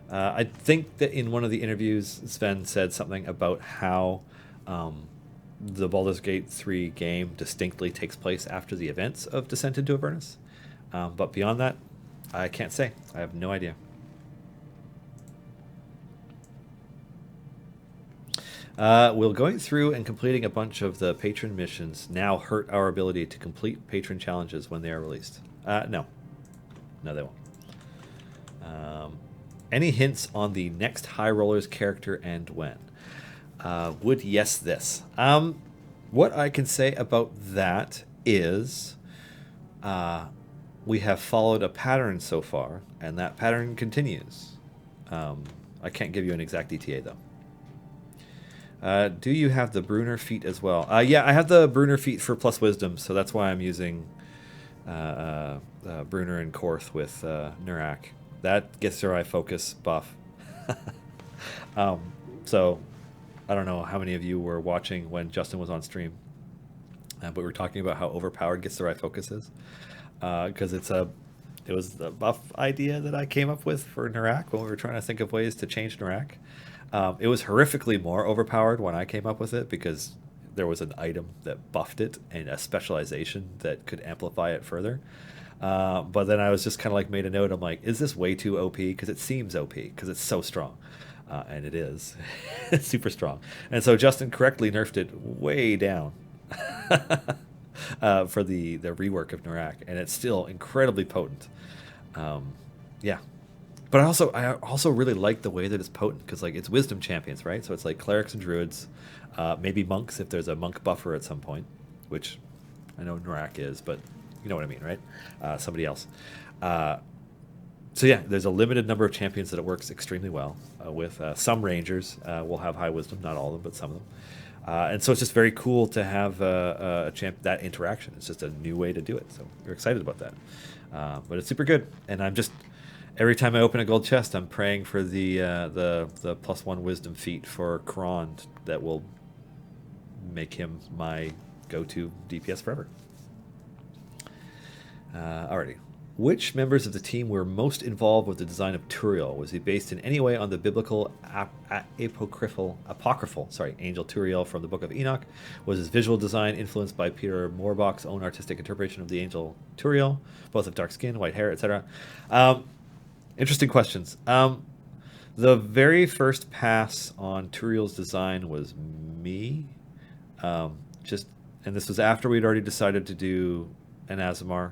I think that in one of the interviews, Sven said something about how the Baldur's Gate 3 game distinctly takes place after the events of Descent into Avernus. But beyond that, I can't say. I have no idea. Will going through and completing a bunch of the patron missions now hurt our ability to complete patron challenges when they are released? No. No, they won't. Any hints on the next High Rollers character and when? Would yes this. What I can say about that is we have followed a pattern so far, and that pattern continues. I can't give you an exact ETA, though. Do you have the Brunner feat as well? Yeah, I have the Brunner feat for plus wisdom, so that's why I'm using Brunner and Korth with Nurak. That gets your eye focus buff. So I don't know how many of you were watching when Justin was on stream, but we were talking about how overpowered gets their eye focus is, because it was the buff idea that I came up with for Nurak when we were trying to think of ways to change Nurak. It was horrifically more overpowered when I came up with it because there was an item that buffed it and a specialization that could amplify it further. But then I was just kind of like made a note. I'm like, is this way too OP? Because it seems OP because it's so strong. And it is. It's super strong. And so Justin correctly nerfed it way down for the rework of Nurak. And it's still incredibly potent. Yeah. But I also really like the way that it's potent because like it's wisdom champions, right? So it's like clerics and druids, maybe monks if there's a monk buffer at some point, which I know Nurak is, but you know what I mean, right? Somebody else. So yeah, there's a limited number of champions that it works extremely well with. Some rangers will have high wisdom, not all of them, but some of them. And so it's just very cool to have that interaction. It's just a new way to do it. So we're excited about that. But it's super good. And I'm just, Every time I open a gold chest, I'm praying for the +1 wisdom feat for Kron that will make him my go-to DPS forever. Alrighty. Which members of the team were most involved with the design of Turiel? Was he based in any way on the biblical apocryphal angel Turiel from the Book of Enoch? Was his visual design influenced by Peter Morbach's own artistic interpretation of the angel Turiel, both of dark skin, white hair, etc.? Interesting questions. The very first pass on Turiel's design was me. And this was after we'd already decided to do an Azamar.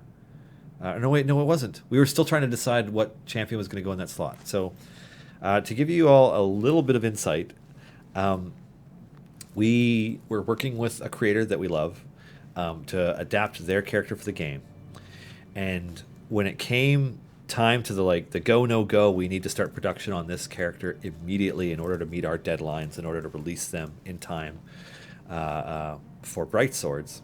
No, it wasn't. We were still trying to decide what champion was going to go in that slot. So, to give you all a little bit of insight, we were working with a creator that we love to adapt their character for the game. And when it came time to the go, no go, we need to start production on this character immediately in order to meet our deadlines, in order to release them in time for Bright Swords.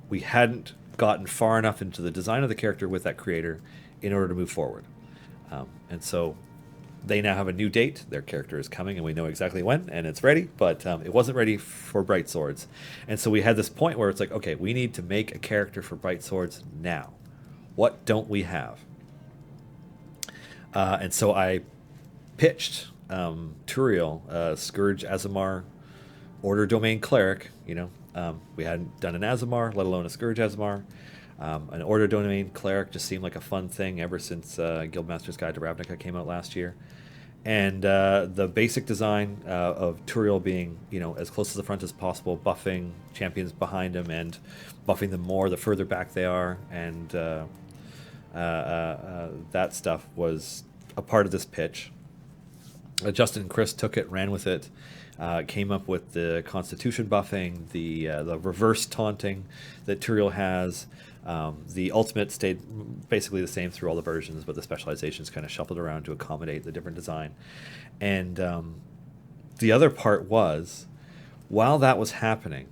We hadn't gotten far enough into the design of the character with that creator in order to move forward. And so they now have a new date. Their character is coming, and we know exactly when, and it's ready, but it wasn't ready for Bright Swords. And so we had this point where it's like, okay, we need to make a character for Bright Swords now. What don't we have? And so I pitched Turiel, Scourge Azamar, Order Domain Cleric. We hadn't done an Azamar, let alone a Scourge Azamar. An Order Domain Cleric just seemed like a fun thing ever since Guildmaster's Guide to Ravnica came out last year. And the basic design of Turiel being, as close to the front as possible, buffing champions behind him and buffing them more the further back they are, and that stuff was a part of this pitch. Justin and Chris took it, ran with it, came up with the Constitution buffing, the reverse taunting that Turiel has. The ultimate stayed basically the same through all the versions, but the specializations kind of shuffled around to accommodate the different design. And the other part was, while that was happening,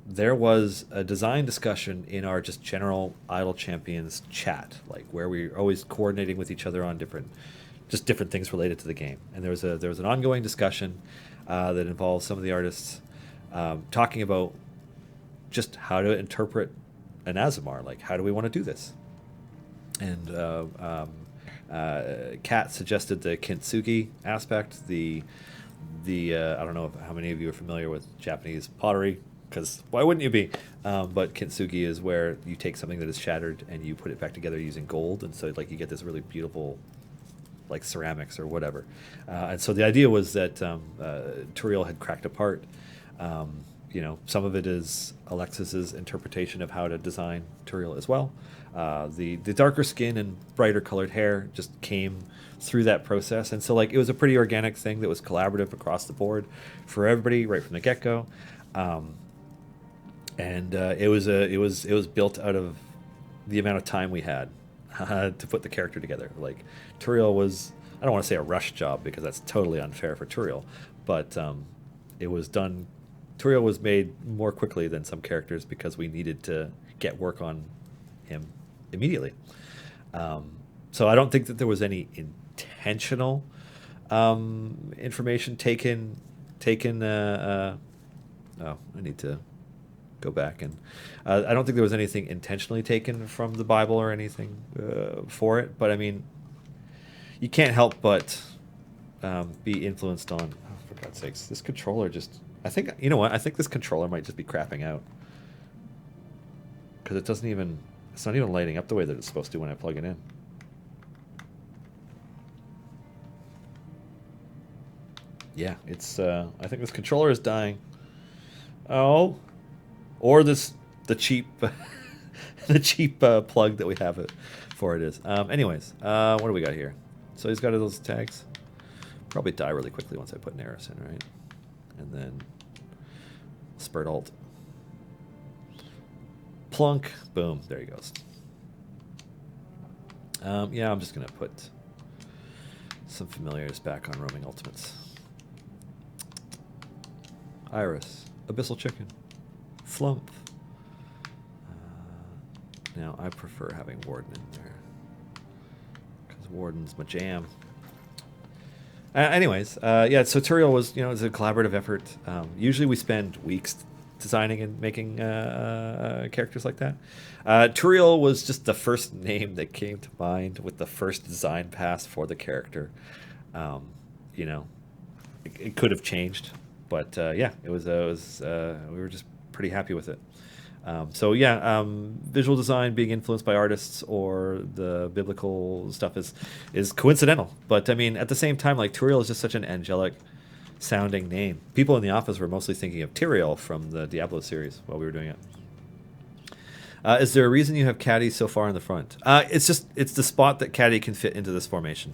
there was a design discussion in our just general Idle Champions chat, where we were always coordinating with each other on different things related to the game. And there was an ongoing discussion that involved some of the artists talking about just how to interpret an Azamar. How do we want to do this? And Kat suggested the kintsugi aspect. The I don't know how many of you are familiar with Japanese pottery, because why wouldn't you be? But kintsugi is where you take something that is shattered and you put it back together using gold, and so you get this really beautiful ceramics or whatever. And so the idea was that Turiel had cracked apart. Some of it is Alexis's interpretation of how to design Turiel as well. The darker skin and brighter colored hair just came through that process, and so it was a pretty organic thing that was collaborative across the board for everybody right from the get-go. And it was built out of the amount of time we had to put the character together. Turiel was, I don't want to say a rush job because that's totally unfair for Turiel, but it was done. Turiel was made more quickly than some characters because we needed to get work on him immediately. So I don't think that there was any intentional information taken. I need to go back, and I don't think there was anything intentionally taken from the Bible or anything for it. But I mean, you can't help but be influenced on. Oh, for God's sakes, this controller just. I think I think this controller might just be crapping out because it's not even lighting up the way that it's supposed to when I plug it in. Yeah, it's. I think this controller is dying. Oh, or the cheap, the cheap plug that we have it for it is. Anyways, what do we got here? So he's got those tags. Probably die really quickly once I put Neris in, right? And then spurt alt. Plunk. Boom. There he goes. Yeah, I'm just going to put some familiars back on roaming ultimates. Iris. Abyssal Chicken. Flump. Now, I prefer having Warden in there. Warden's my jam. Anyways, yeah, so Turiel was, is a collaborative effort. Usually we spend weeks designing and making characters like that. Turiel was just the first name that came to mind with the first design pass for the character. Um, you know, it could have changed, but yeah, it was. We were just pretty happy with it. So yeah, visual design being influenced by artists or the biblical stuff is coincidental. But I mean, at the same time, like Turiel is just such an angelic sounding name. People in the office were mostly thinking of Tyrael from the Diablo series while we were doing it. Is there a reason you have Caddy so far in the front? It's the spot that Caddy can fit into this formation.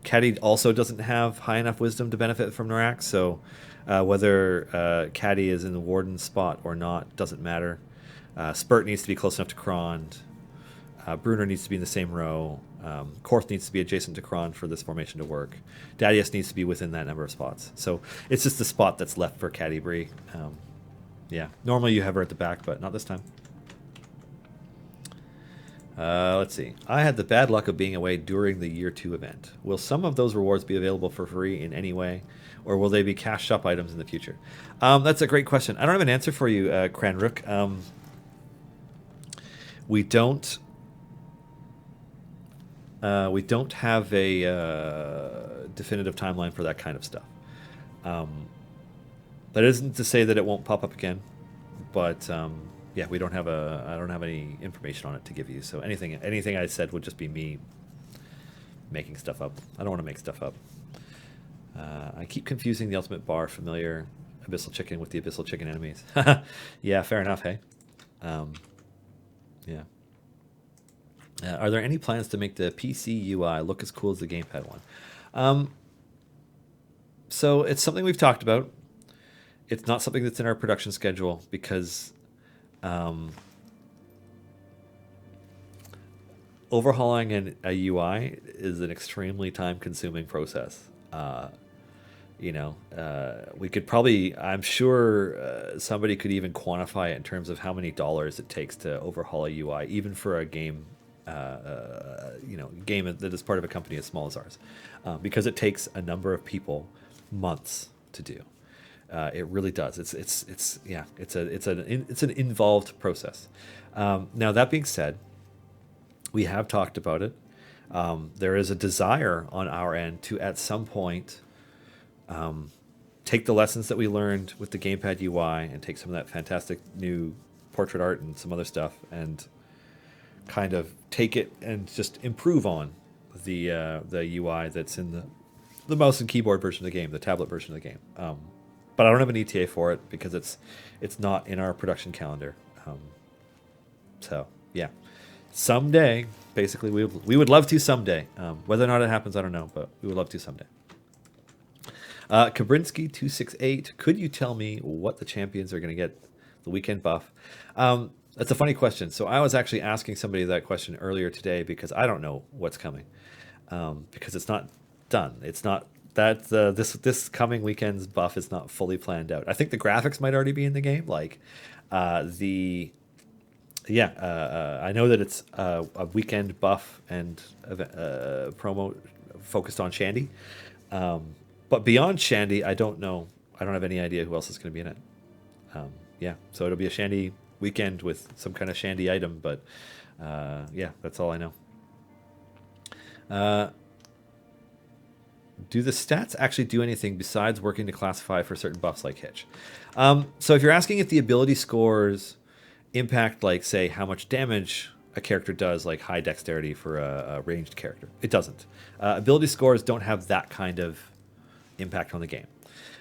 Caddy also doesn't have high enough wisdom to benefit from Norak, so whether Caddy is in the Warden spot or not doesn't matter. Spurt needs to be close enough to Krond. Bruner needs to be in the same row. Korth needs to be adjacent to Kron for this formation to work. Dadius needs to be within that number of spots. So it's just the spot that's left for Caddy Bree. Yeah, normally you have her at the back, but not this time. Let's see. I had the bad luck of being away during the Year 2 event. Will some of those rewards be available for free in any way, or will they be cash shop items in the future? That's a great question. I don't have an answer for you, Cranrook. We don't have a definitive timeline for that kind of stuff. That isn't to say that it won't pop up again, but yeah, I don't have any information on it to give you. So anything I said would just be me making stuff up. I don't want to make stuff up. I keep confusing the Ultimate Bar familiar Abyssal Chicken with the Abyssal Chicken enemies. Yeah, fair enough, hey? Yeah. Are there any plans to make the PC UI look as cool as the gamepad one? So it's something we've talked about. It's not something that's in our production schedule because overhauling a UI is an extremely time-consuming process. We could probably, I'm sure somebody could even quantify it in terms of how many dollars it takes to overhaul a UI, even for a game, game that is part of a company as small as ours, because it takes a number of people months to do. It really does. It's an involved process. Now that being said, we have talked about it. There is a desire on our end to at some point take the lessons that we learned with the gamepad UI and take some of that fantastic new portrait art and some other stuff and kind of take it and just improve on the UI that's in the mouse and keyboard version of the game, the tablet version of the game. But I don't have an ETA for it because it's not in our production calendar. So yeah, someday, basically, we would love to someday. Whether or not it happens, I don't know, but we would love to someday. Kabrinsky268, could you tell me what the champions are going to get the weekend buff? That's a funny question. So I was actually asking somebody that question earlier today because I don't know what's coming, because it's not done. It's not that this coming weekend's buff is not fully planned out. I think the graphics might already be in the game. I know that it's a weekend buff and promo focused on Shandy. But beyond Shandy, I don't know. I don't have any idea who else is going to be in it. Yeah, so it'll be a Shandy weekend with some kind of Shandy item, but yeah, that's all I know. Do the stats actually do anything besides working to classify for certain buffs like Hitch? So if you're asking if the ability scores impact, like, say, how much damage a character does, like high dexterity for a ranged character, it doesn't. Ability scores don't have that kind of impact on the game.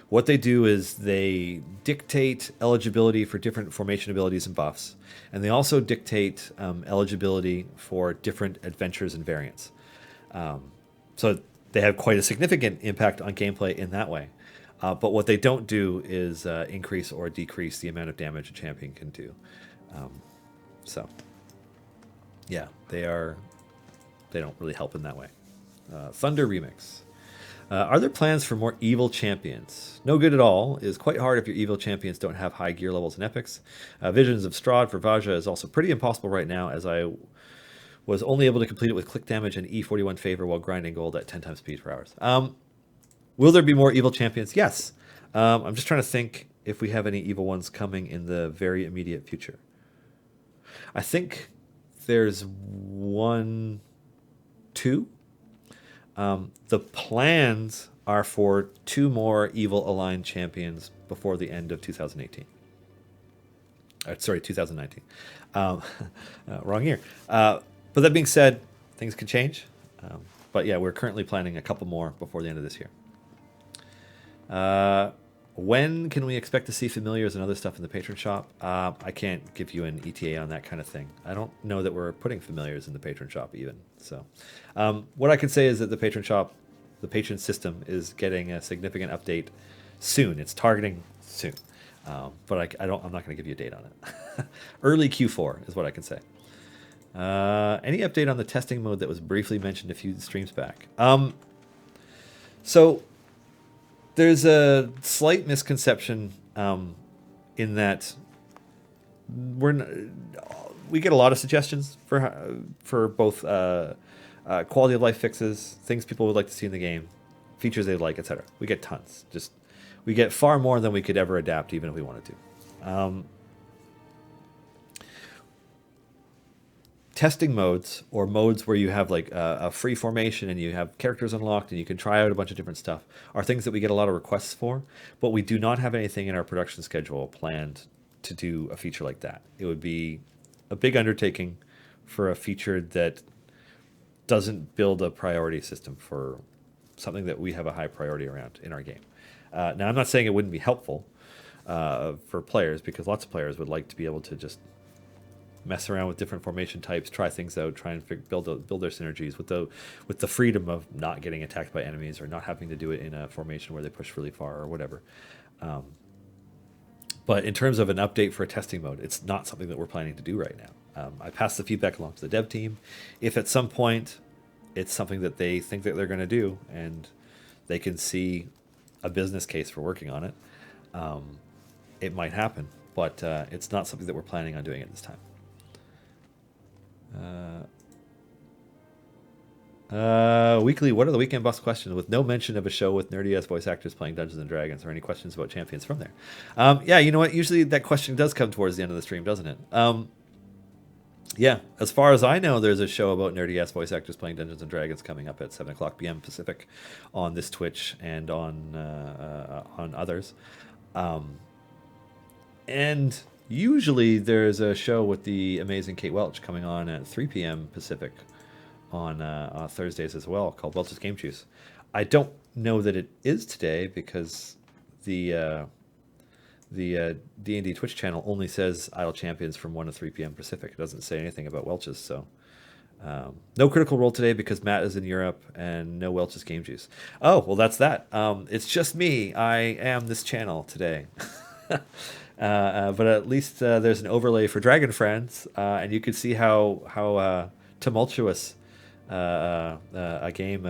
What they do is they dictate eligibility for different formation abilities and buffs, and they also dictate eligibility for different adventures and variants. So they have quite a significant impact on gameplay in that way. But what they don't do is increase or decrease the amount of damage a champion can do. So yeah, they don't really help in that way. Thunder Remix. Are there plans for more evil champions? No good at all is quite hard if your evil champions don't have high gear levels and epics. Visions of Strahd for Vaja is also pretty impossible right now, as I was only able to complete it with click damage and E41 favor while grinding gold at 10 times speed per hours. Will there be more evil champions? Yes. I'm just trying to think if we have any evil ones coming in the very immediate future. I think there's one, two. The plans are for 2 more evil aligned champions before the end of 2018. Sorry, 2019. Wrong year. But that being said, things could change. But yeah, we're currently planning a couple more before the end of this year. When can we expect to see familiars and other stuff in the Patron shop? I can't give you an ETA on that kind of thing. I don't know that we're putting familiars in the Patron shop even. So what I can say is that the Patron shop, the Patron system, is getting a significant update soon. It's targeting soon. But I'm not going to give you a date on it. Early Q4 is what I can say. Any update on the testing mode that was briefly mentioned a few streams back? So there's a slight misconception in that we get a lot of suggestions for both quality of life fixes, things people would like to see in the game, features they'd like, etc. We get tons. We get far more than we could ever adapt, even if we wanted to. Testing modes, or modes where you have like a free formation and you have characters unlocked and you can try out a bunch of different stuff, are things that we get a lot of requests for, but we do not have anything in our production schedule planned to do a feature like that. It would be a big undertaking for a feature that doesn't build a priority system for something that we have a high priority around in our game. Now, I'm not saying it wouldn't be helpful for players, because lots of players would like to be able to just mess around with different formation types, try things out, try and build their synergies with the freedom of not getting attacked by enemies or not having to do it in a formation where they push really far or whatever. But in terms of an update for a testing mode, it's not something that we're planning to do right now. I passed the feedback along to the dev team. If at some point it's something that they think that they're going to do and they can see a business case for working on it, it might happen. But it's not something that we're planning on doing at this time. Weekly, what are the weekend boss questions with no mention of a show with nerdy ass voice actors playing Dungeons and Dragons, or any questions about champions from there? Yeah, you know what? Usually that question does come towards the end of the stream, doesn't it? Yeah, as far as I know, there's a show about nerdy ass voice actors playing Dungeons and Dragons coming up at 7 o'clock p.m. Pacific on this Twitch and on others. And usually there's a show with the amazing Kate Welch coming on at 3 p.m. Pacific on Thursdays as well, called Welch's Game Juice. I don't know that it is today, because the D&D Twitch channel only says Idle Champions from 1 to 3 p.m. Pacific. It doesn't say anything about Welch's, so no Critical Role today because Matt is in Europe, and no Welch's Game Juice. Oh, well, that's that. It's just me. I am this channel today. But at least there's an overlay for Dragon Friends, and you can see how tumultuous a game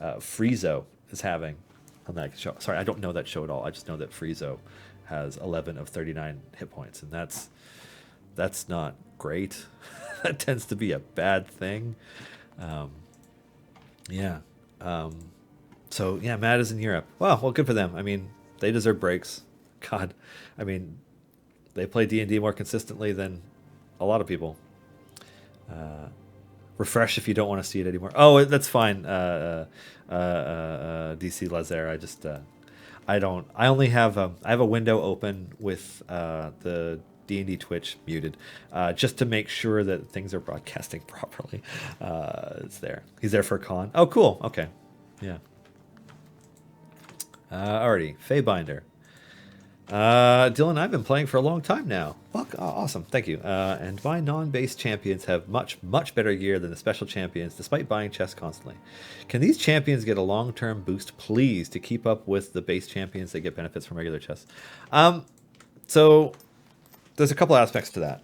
Friezo is having on that show. Sorry, I don't know that show at all. I just know that Friezo has 11 of 39 hit points, and that's not great. That tends to be a bad thing. Yeah. So yeah, Matt is in Europe. Well, good for them. I mean, they deserve breaks. God, I mean, they play D&D more consistently than a lot of people. Refresh if you don't want to see it anymore. Oh, that's fine. DC Lazer. I only have I have a window open with the D&D Twitch muted, just to make sure that things are broadcasting properly. It's there. He's there for a con. Oh, cool. Okay. Yeah. Alrighty. Feybinder. Dylan, I've been playing for a long time now. Awesome, thank you. And my non-base champions have much better gear than the special champions, despite buying chests constantly. Can these champions get a long-term boost, please, to keep up with the base champions that get benefits from regular chests? So there's a couple aspects to that.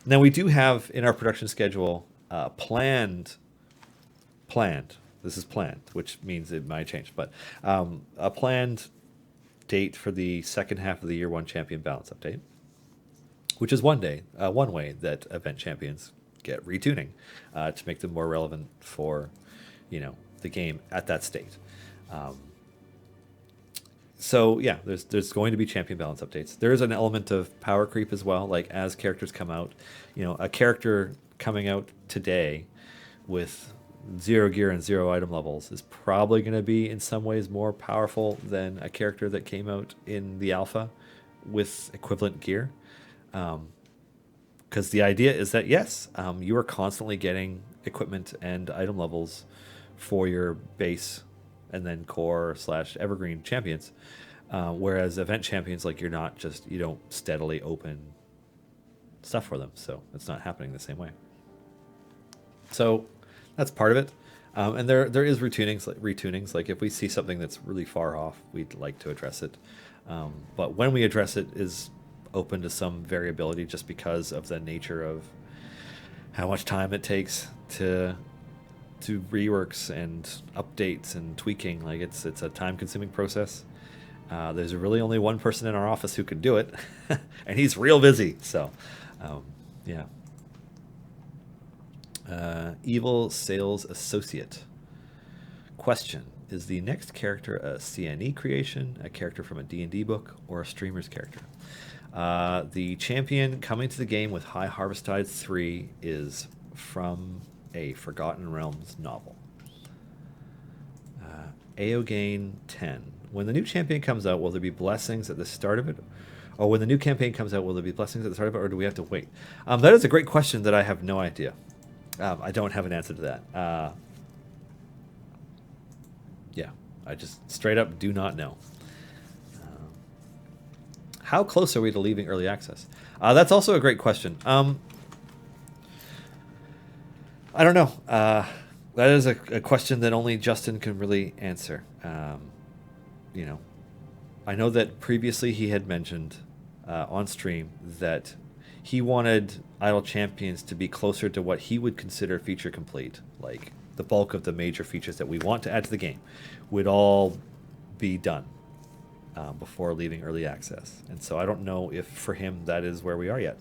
Now we do have in our production schedule planned. This is planned, which means it might change, but a planned date for the second half of the Year 1 Champion Balance Update, which is one way that event champions get retuning to make them more relevant for, the game at that state. So yeah, there's going to be champion balance updates. There is an element of power creep as well. Like as characters come out, a character coming out today with 0 gear and 0 item levels is probably going to be in some ways more powerful than a character that came out in the alpha with equivalent gear. Because the idea is that yes, you are constantly getting equipment and item levels for your base and then core / evergreen champions, whereas event champions, like you don't steadily open stuff for them, so it's not happening the same way. So that's part of it, and there is retunings. Like if we see something that's really far off, we'd like to address it, but when we address it is open to some variability just because of the nature of how much time it takes to reworks and updates and tweaking. Like it's a time-consuming process. There's really only one person in our office who can do it, and he's real busy. So, yeah. Evil Sales Associate. Question: is the next character a CNE creation, a character from a D&D book, or a streamer's character? The champion coming to the game with High Harvest Tide 3 is from a Forgotten Realms novel. Aogain 10. When the new champion comes out, will there be blessings at the start of it? Or when the new campaign comes out, will there be blessings at the start of it, or do we have to wait? That is a great question that I have no idea. I don't have an answer to that. Yeah, I just straight up do not know. How close are we to leaving early access? That's also a great question. I don't know. That is a question that only Justin can really answer. I know that previously he had mentioned on stream that he wanted Idle Champions to be closer to what he would consider feature complete. Like the bulk of the major features that we want to add to the game would all be done before leaving early access. And so I don't know if for him that is where we are yet.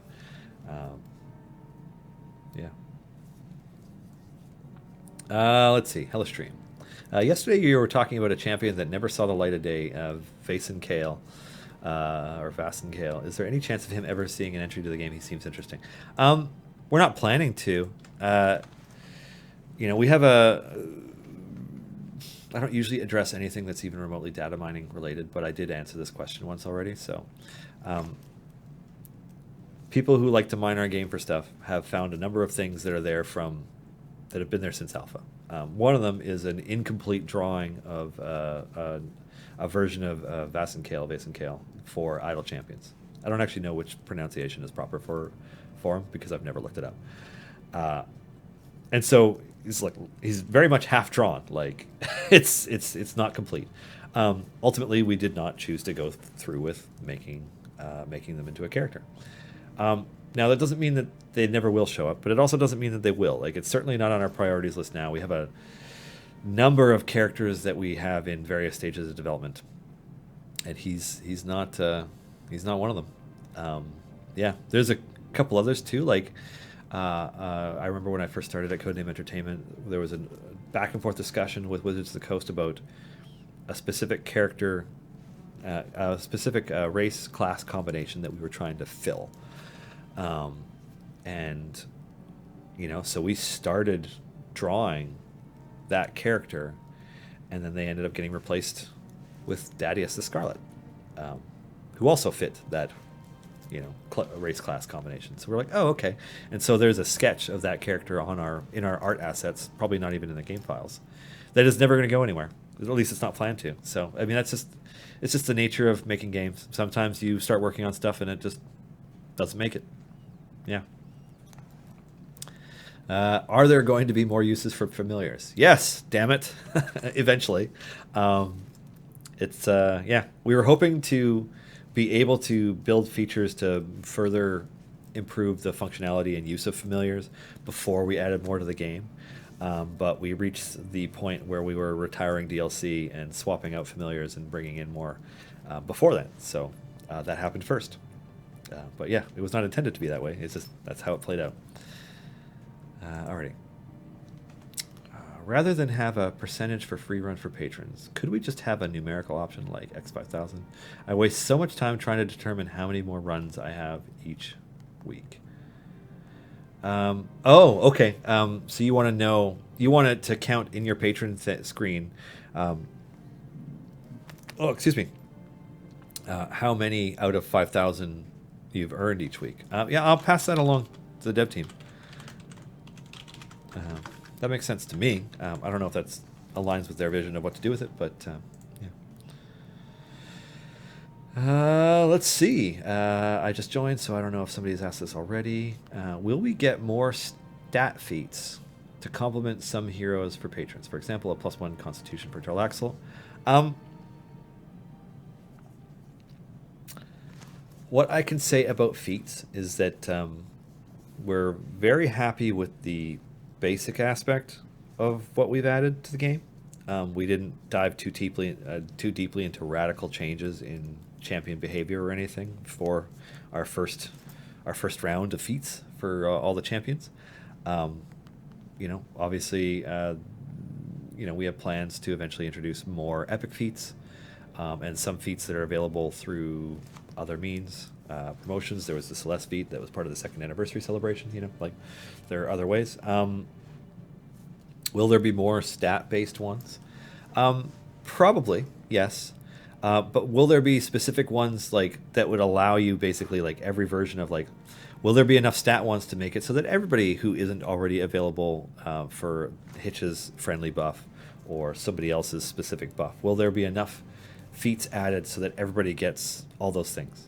Yeah. Let's see. Hellastream. Yesterday you were talking about a champion that never saw the light of day, Vaesen Kale, or Vaesen Kale. Is there any chance of him ever seeing an entry to the game? He seems interesting. We're not planning to. We have I don't usually address anything that's even remotely data mining related, but I did answer this question once already. So, people who like to mine our game for stuff have found a number of things that are there that have been there since alpha. One of them is an incomplete drawing of a version of Vaesen Kale for Idle Champions. I don't actually know which pronunciation is proper for him because I've never looked it up. And so he's very much half drawn. Like it's not complete. Ultimately, we did not choose to go through with making them into a character. Now, that doesn't mean that they never will show up, but it also doesn't mean that they will. Like, it's certainly not on our priorities list now. We have a number of characters that we have in various stages of development, and he's not one of them. Yeah, there's a couple others too. Like, I remember when I first started at Codename Entertainment, there was a back and forth discussion with Wizards of the Coast about a specific character, a specific race class combination that we were trying to fill. And so we started drawing that character, and then they ended up getting replaced with Dadius the Scarlet, who also fit that, race class combination. So we're like, oh, okay. And so there's a sketch of that character in our art assets, probably not even in the game files, that is never going to go anywhere. At least it's not planned to. So I mean, it's just the nature of making games. Sometimes you start working on stuff and it just doesn't make it. Yeah. Are there going to be more uses for familiars? Yes, damn it. Eventually. We were hoping to be able to build features to further improve the functionality and use of familiars before we added more to the game. But we reached the point where we were retiring DLC and swapping out familiars and bringing in more before that. So that happened first. But yeah, it was not intended to be that way. It's just that's how it played out. Alrighty. Rather than have a percentage for free run for patrons, could we just have a numerical option like X5000? I waste so much time trying to determine how many more runs I have each week. Okay. So you want to know, you want it to count in your patron screen. Excuse me. How many out of 5,000 you've earned each week? Yeah, I'll pass that along to the dev team. That makes sense to me. I don't know if that aligns with their vision of what to do with it, but yeah. Let's see. I just joined, so I don't know if somebody's asked this already. Will we get more stat feats to complement some heroes for patrons? For example, a +1 Constitution for Jarlaxle. What I can say about feats is that we're very happy with the basic aspect of what we've added to the game. We didn't dive too deeply into radical changes in champion behavior or anything for our first round of feats for all the champions. Obviously, we have plans to eventually introduce more epic feats and some feats that are available through other means. Promotions. There was the Celeste feat that was part of the second anniversary celebration. There are other ways. Will there be more stat-based ones? Probably, yes. But will there be specific ones that would allow you basically every version of will there be enough stat ones to make it so that everybody who isn't already available for Hitch's friendly buff or somebody else's specific buff, will there be enough feats added so that everybody gets all those things?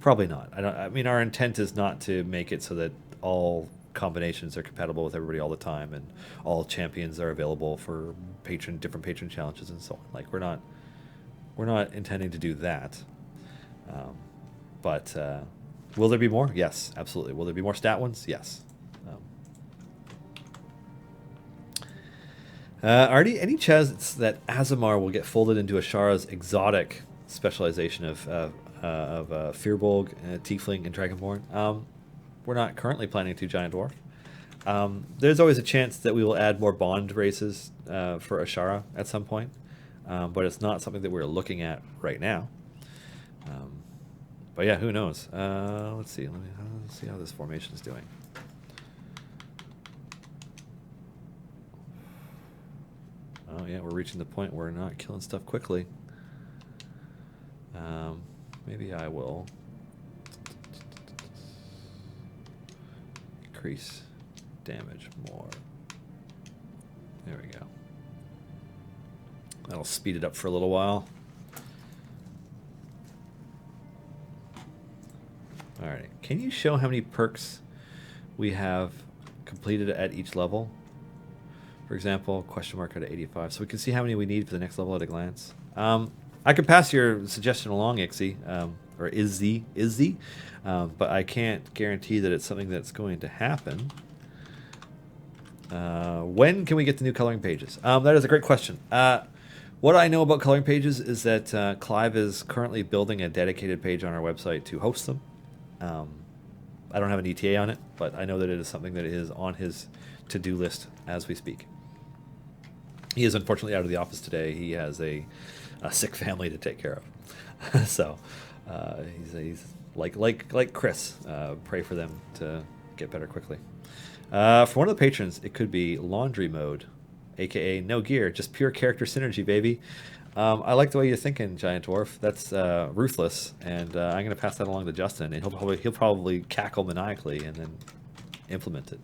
Probably not. Our intent is not to make it so that all combinations are compatible with everybody all the time and all champions are available for different patron challenges and so on. We're not intending to do that. But will there be more? Yes, absolutely. Will there be more stat ones? Yes. Are there any chance that Azamar will get folded into Ashara's exotic specialization of Firbolg, Tiefling, and Dragonborn? We're not currently planning to Giant Dwarf. There's always a chance that we will add more bond races for Ashara at some point, but it's not something that we're looking at right now. But yeah, who knows? Let's see. Let's see how this formation is doing. Oh yeah, we're reaching the point where we're not killing stuff quickly. Maybe I will increase damage more. There we go. That'll speed it up for a little while. Alright, can you show how many perks we have completed at each level? For example, question mark at 85. So we can see how many we need for the next level at a glance. I could pass your suggestion along, Ixie, or Izzy, but I can't guarantee that it's something that's going to happen. When can we get the new coloring pages? That is a great question. What I know about coloring pages is that Clive is currently building a dedicated page on our website to host them. I don't have an ETA on it, but I know that it is something that is on his to-do list as we speak. He is unfortunately out of the office today. He has a sick family to take care of. So he's like Chris. Pray for them to get better quickly. For one of the patrons, it could be laundry mode, aka no gear, just pure character synergy, baby. I like the way you're thinking, Giant Dwarf. That's ruthless, and I'm going to pass that along to Justin, and he'll probably cackle maniacally and then implement it.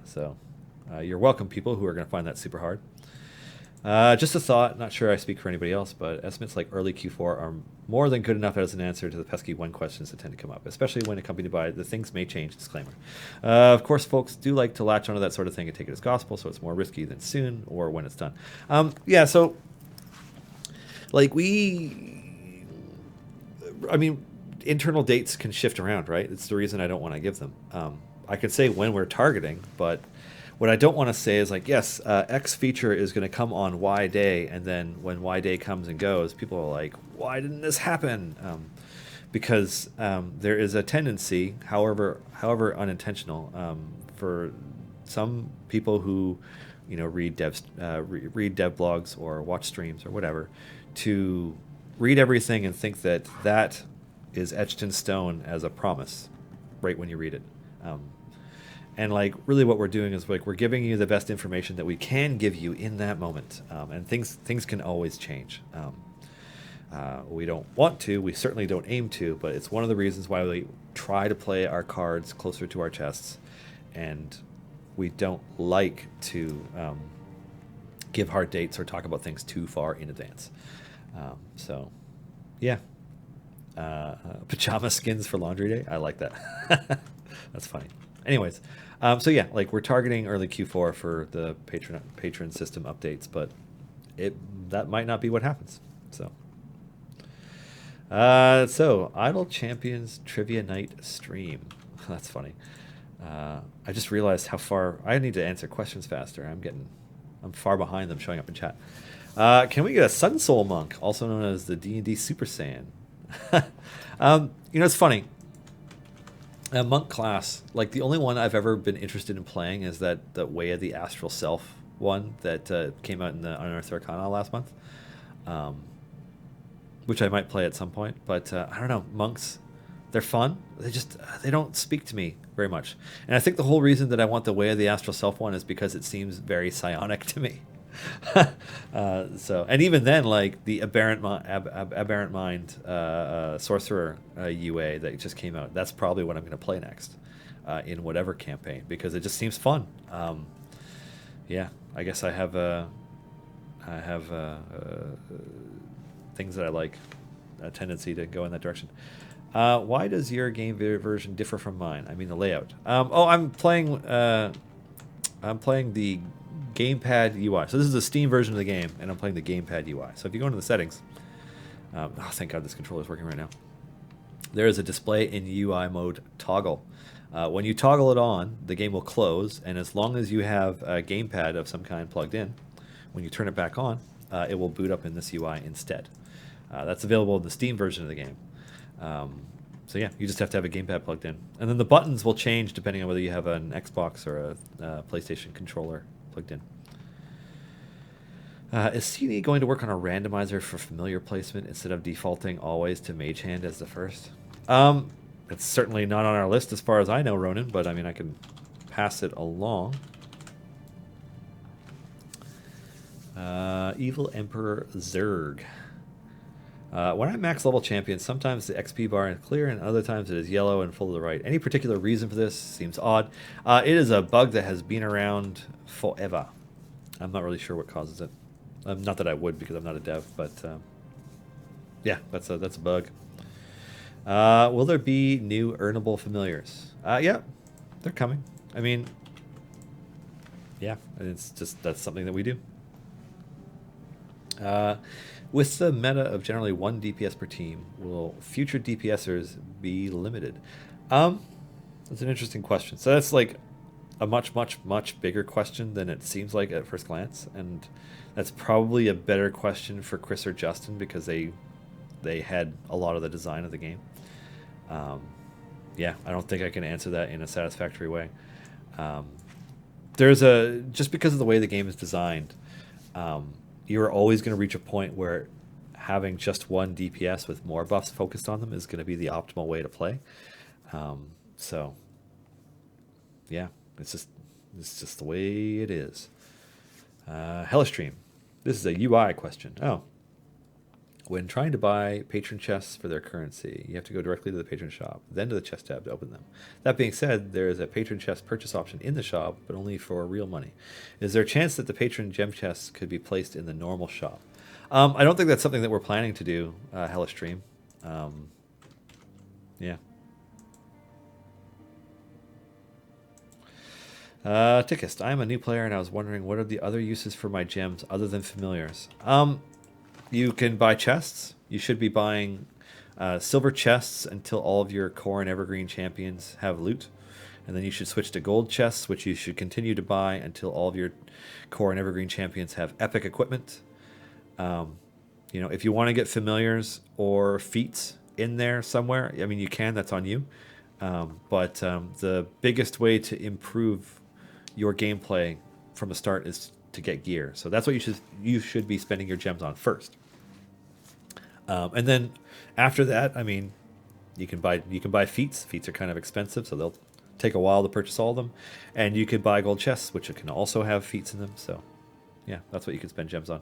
So you're welcome, people who are going to find that super hard. Just a thought, not sure I speak for anybody else, but estimates like early Q4 are more than good enough as an answer to the pesky when questions that tend to come up, especially when accompanied by the things may change disclaimer. Of course, folks do like to latch onto that sort of thing and take it as gospel, so it's more risky than soon or when it's done. Yeah, so internal dates can shift around, right? It's the reason I don't want to give them. I could say when we're targeting, but what I don't want to say is yes, X feature is going to come on Y day, and then when Y day comes and goes, people are like, why didn't this happen? because there is a tendency, however unintentional, for some people who, read read dev blogs or watch streams or whatever, to read everything and think that that is etched in stone as a promise, right when you read it. Um, and like really what we're doing is like we're giving you the best information that we can give you in that moment, and things can always change. We don't want to, we certainly don't aim to, but it's one of the reasons why we try to play our cards closer to our chests, and we don't like to give hard dates or talk about things too far in advance. So yeah. Pajama skins for laundry day. I like that. That's funny. Anyways, so yeah, like we're targeting early Q4 for the patron system updates, but that might not be what happens. So Idle Champions Trivia Night stream. That's funny. I just realized how far I need to answer questions faster. I'm far behind them showing up in chat. Can we get a Sun Soul Monk, also known as the D&D Super Saiyan? It's funny. A monk class, like the only one I've ever been interested in playing is the Way of the Astral Self one that came out in the Unearthed Arcana last month, which I might play at some point. But I don't know, monks, they're fun. They don't speak to me very much, and I think the whole reason that I want the Way of the Astral Self one is because it seems very psionic to me. And even then, like the Aberrant Mind Sorcerer UA that just came out, that's probably what I'm going to play next in whatever campaign, because it just seems fun. Yeah, I guess I have things that I like, a tendency to go in that direction. Why does your game version differ from mine? I mean the layout. I'm playing the gamepad UI. So this is the Steam version of the game, and I'm playing the gamepad UI. So if you go into the settings, thank God this controller is working right now. There is a display in UI mode toggle. When you toggle it on, the game will close, and as long as you have a gamepad of some kind plugged in, when you turn it back on, it will boot up in this UI instead. That's available in the Steam version of the game. So yeah, you just have to have a gamepad plugged in, and then the buttons will change depending on whether you have an Xbox or a PlayStation controller plugged in. Is CD going to work on a randomizer for familiar placement instead of defaulting always to Mage Hand as the first? It's certainly not on our list as far as I know, Ronan, but I mean I can pass it along. Evil Emperor Zerg. When I max level champion, sometimes the XP bar is clear and other times it is yellow and full to the right. Any particular reason for this? Seems odd. It is a bug that has been around forever. I'm not really sure what causes it. Not that I would, because I'm not a dev, but yeah, that's a bug. Will there be new earnable familiars? Yeah, they're coming. I mean, yeah, that's something that we do. With the meta of generally 1 DPS per team, will future DPSers be limited? That's an interesting question. So that's like a much, much, much bigger question than it seems like at first glance, and that's probably a better question for Chris or Justin, because they had a lot of the design of the game. Yeah, I don't think I can answer that in a satisfactory way. Just because of the way the game is designed, you're always going to reach a point where having just 1 DPS with more buffs focused on them is going to be the optimal way to play. So, yeah, it's just the way it is. Hellistream. This is a UI question. Oh. When trying to buy patron chests for their currency, you have to go directly to the patron shop, then to the chest tab to open them. That being said, there is a patron chest purchase option in the shop, but only for real money. Is there a chance that the patron gem chests could be placed in the normal shop? I don't think that's something that we're planning to do, Hellistream. Yeah. Tickist. I'm a new player, and I was wondering what are the other uses for my gems other than familiars? You can buy chests. You should be buying silver chests until all of your core and evergreen champions have loot. And then you should switch to gold chests, which you should continue to buy until all of your core and evergreen champions have epic equipment. If you want to get familiars or feats, in there somewhere. I mean, you can. That's on you. But the biggest way to improve your gameplay from the start is to get gear. So that's what you should be spending your gems on first. And then after that, I mean, you can buy feats. Feats are kind of expensive, so they'll take a while to purchase all of them. And you could buy gold chests, which can also have feats in them. So yeah, that's what you can spend gems on.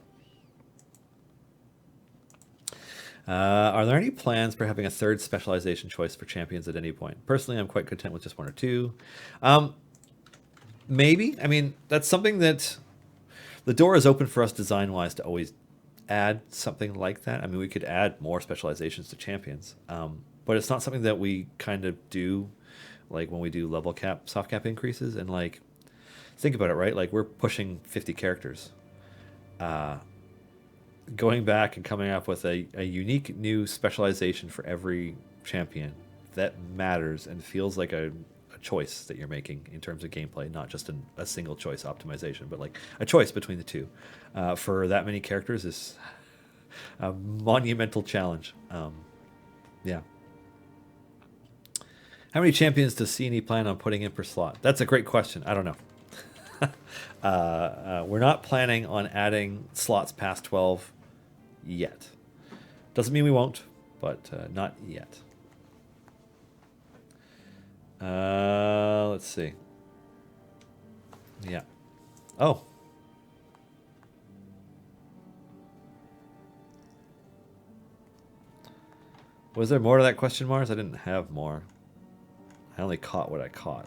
Are there any plans for having a third specialization choice for champions at any point? Personally, I'm quite content with just one or two. Maybe. I mean, that's something that the door is open for us design-wise to always add something like that. I mean, we could add more specializations to champions, but it's not something that we kind of do, like when we do level cap, soft cap increases, and like think about it, right? Like we're pushing 50 characters. Going back and coming up with a unique new specialization for every champion that matters and feels like a choice that you're making in terms of gameplay, not just a single choice optimization, but like a choice between the two. For that many characters is a monumental challenge. Yeah. How many champions does C&E plan on putting in per slot? That's a great question. I don't know. We're not planning on adding slots past 12 yet. Doesn't mean we won't, but not yet. Let's see. Yeah. Oh. Was there more to that question, Mars? I didn't have more. I only caught what I caught.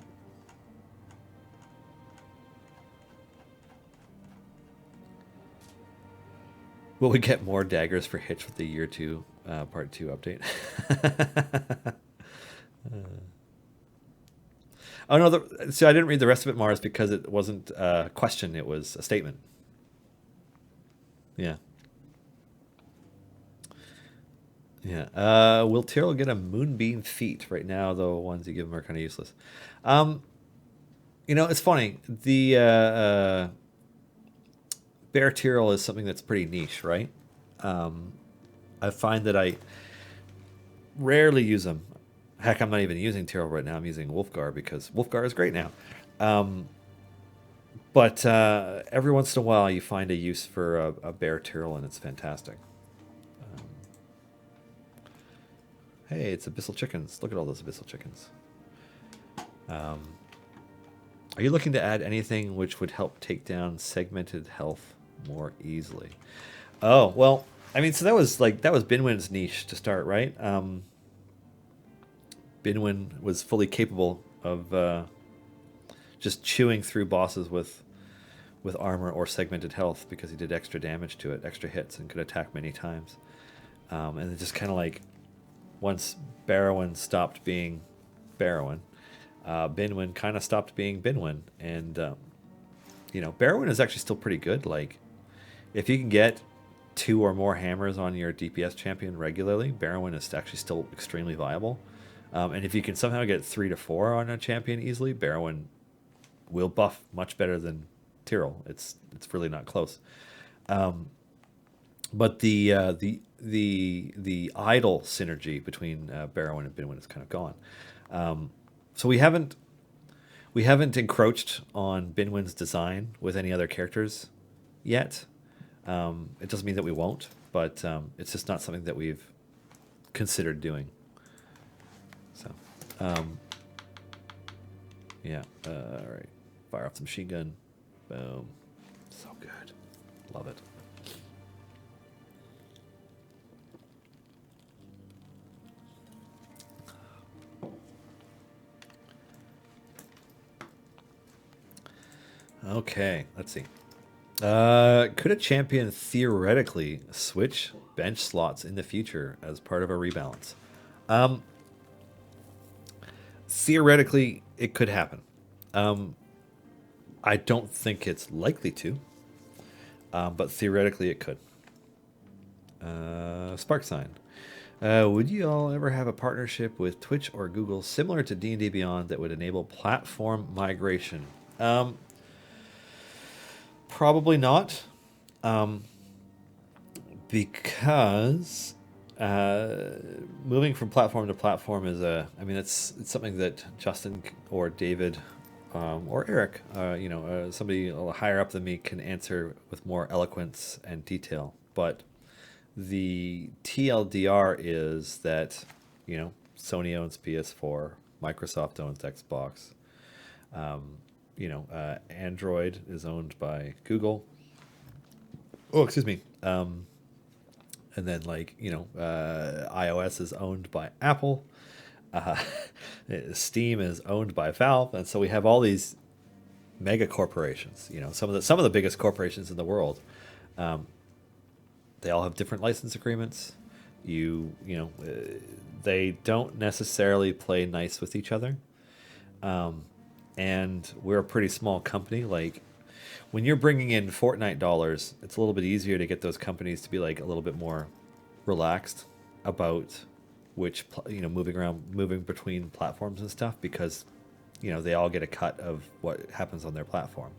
Will we get more daggers for Hitch with the year 2, part 2 update? Oh no! So I didn't read the rest of it, Mars, because it wasn't a question; it was a statement. Yeah, yeah. Will Tyrell get a moonbeam feat? Right now, the ones you give him are kind of useless. Um, it's funny. The Bear Tyrell is something that's pretty niche, right? I find that I rarely use them. Heck, I'm not even using Tyrell right now. I'm using Wolfgar because Wolfgar is great now. But every once in a while, you find a use for a Bear Tyrell, and it's fantastic. Um, hey, it's Abyssal Chickens. Look at all those Abyssal Chickens. Um, are you looking to add anything which would help take down segmented health more easily? Oh, well, I mean, so that was Binwin's niche to start, right? Binwin was fully capable of just chewing through bosses with armor or segmented health because he did extra damage to it, extra hits, and could attack many times. And it just kind of like once Barrowin stopped being Barrowin, Binwin kind of stopped being Binwin, and Barrowin is actually still pretty good. Like if you can get 2 or more hammers on your DPS champion regularly, Barrowin is actually still extremely viable. And if you can somehow get 3 to 4 on a champion easily, Barrowin will buff much better than Tyrell. It's really not close. But the idle synergy between Barrowin and Binwin is kind of gone. So we haven't encroached on Binwin's design with any other characters yet. It doesn't mean that we won't, but it's just not something that we've considered doing. So, yeah. All right. Fire off the machine gun. Boom. So good. Love it. Okay, let's see. Could a champion theoretically switch bench slots in the future as part of a rebalance? Theoretically, it could happen. I don't think it's likely to, but theoretically it could. Spark Sign. Would you all ever have a partnership with Twitch or Google similar to D&D Beyond that would enable platform migration? Probably not, because uh, moving from platform to platform is I mean, it's something that Justin or David or Eric, somebody a little higher up than me can answer with more eloquence and detail. But the TLDR is that, Sony owns PS4, Microsoft owns Xbox. Android is owned by Google. Oh, excuse me. And then iOS is owned by Apple. Uh, Steam is owned by Valve, and so we have all these mega corporations. Some of the biggest corporations in the world. They all have different license agreements. They don't necessarily play nice with each other. And we're a pretty small company. Like when you're bringing in Fortnite dollars, it's a little bit easier to get those companies to be like a little bit more relaxed about moving between platforms and stuff, because they all get a cut of what happens on their platform.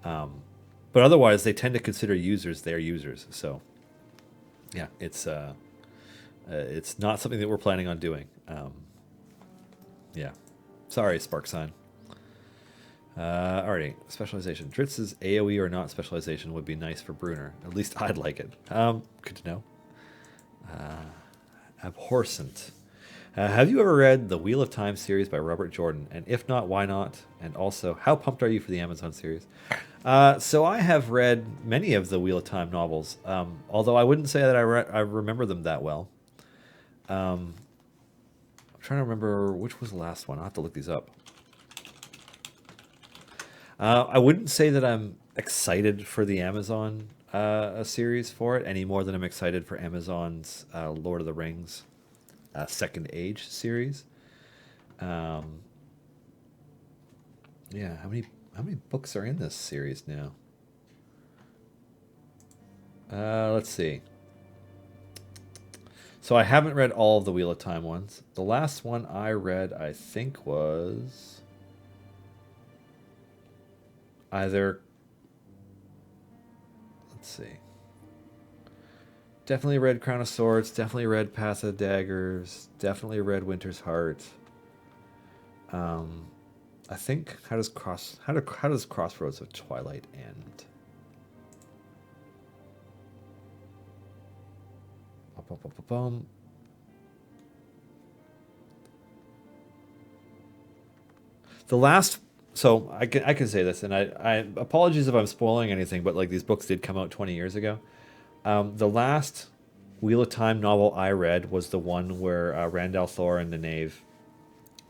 But otherwise, they tend to consider users their users. So yeah, it's not something that we're planning on doing. Yeah, sorry, Sparksign. Alrighty, specialization. Dritz's AoE or not specialization would be nice for Bruner. At least I'd like it. Good to know. Abhorrent. Have you ever read the Wheel of Time series by Robert Jordan? And if not, why not? And also, how pumped are you for the Amazon series? So I have read many of the Wheel of Time novels, although I wouldn't say that I remember them that well. I'm trying to remember which was the last one. I'll have to look these up. I wouldn't say that I'm excited for the Amazon series for it any more than I'm excited for Amazon's Lord of the Rings Second Age series. Yeah, how many books are in this series now? Let's see. So I haven't read all of the Wheel of Time ones. The last one I read, I think, was either, let's see. Definitely read Crown of Swords, definitely read Path of Daggers, definitely read Winter's Heart. I think how does Crossroads of Twilight end? The last, so I can say this, and I apologies if I'm spoiling anything, but like these books did come out 20 years ago. The last Wheel of Time novel I read was the one where Rand al'Thor and Nynaeve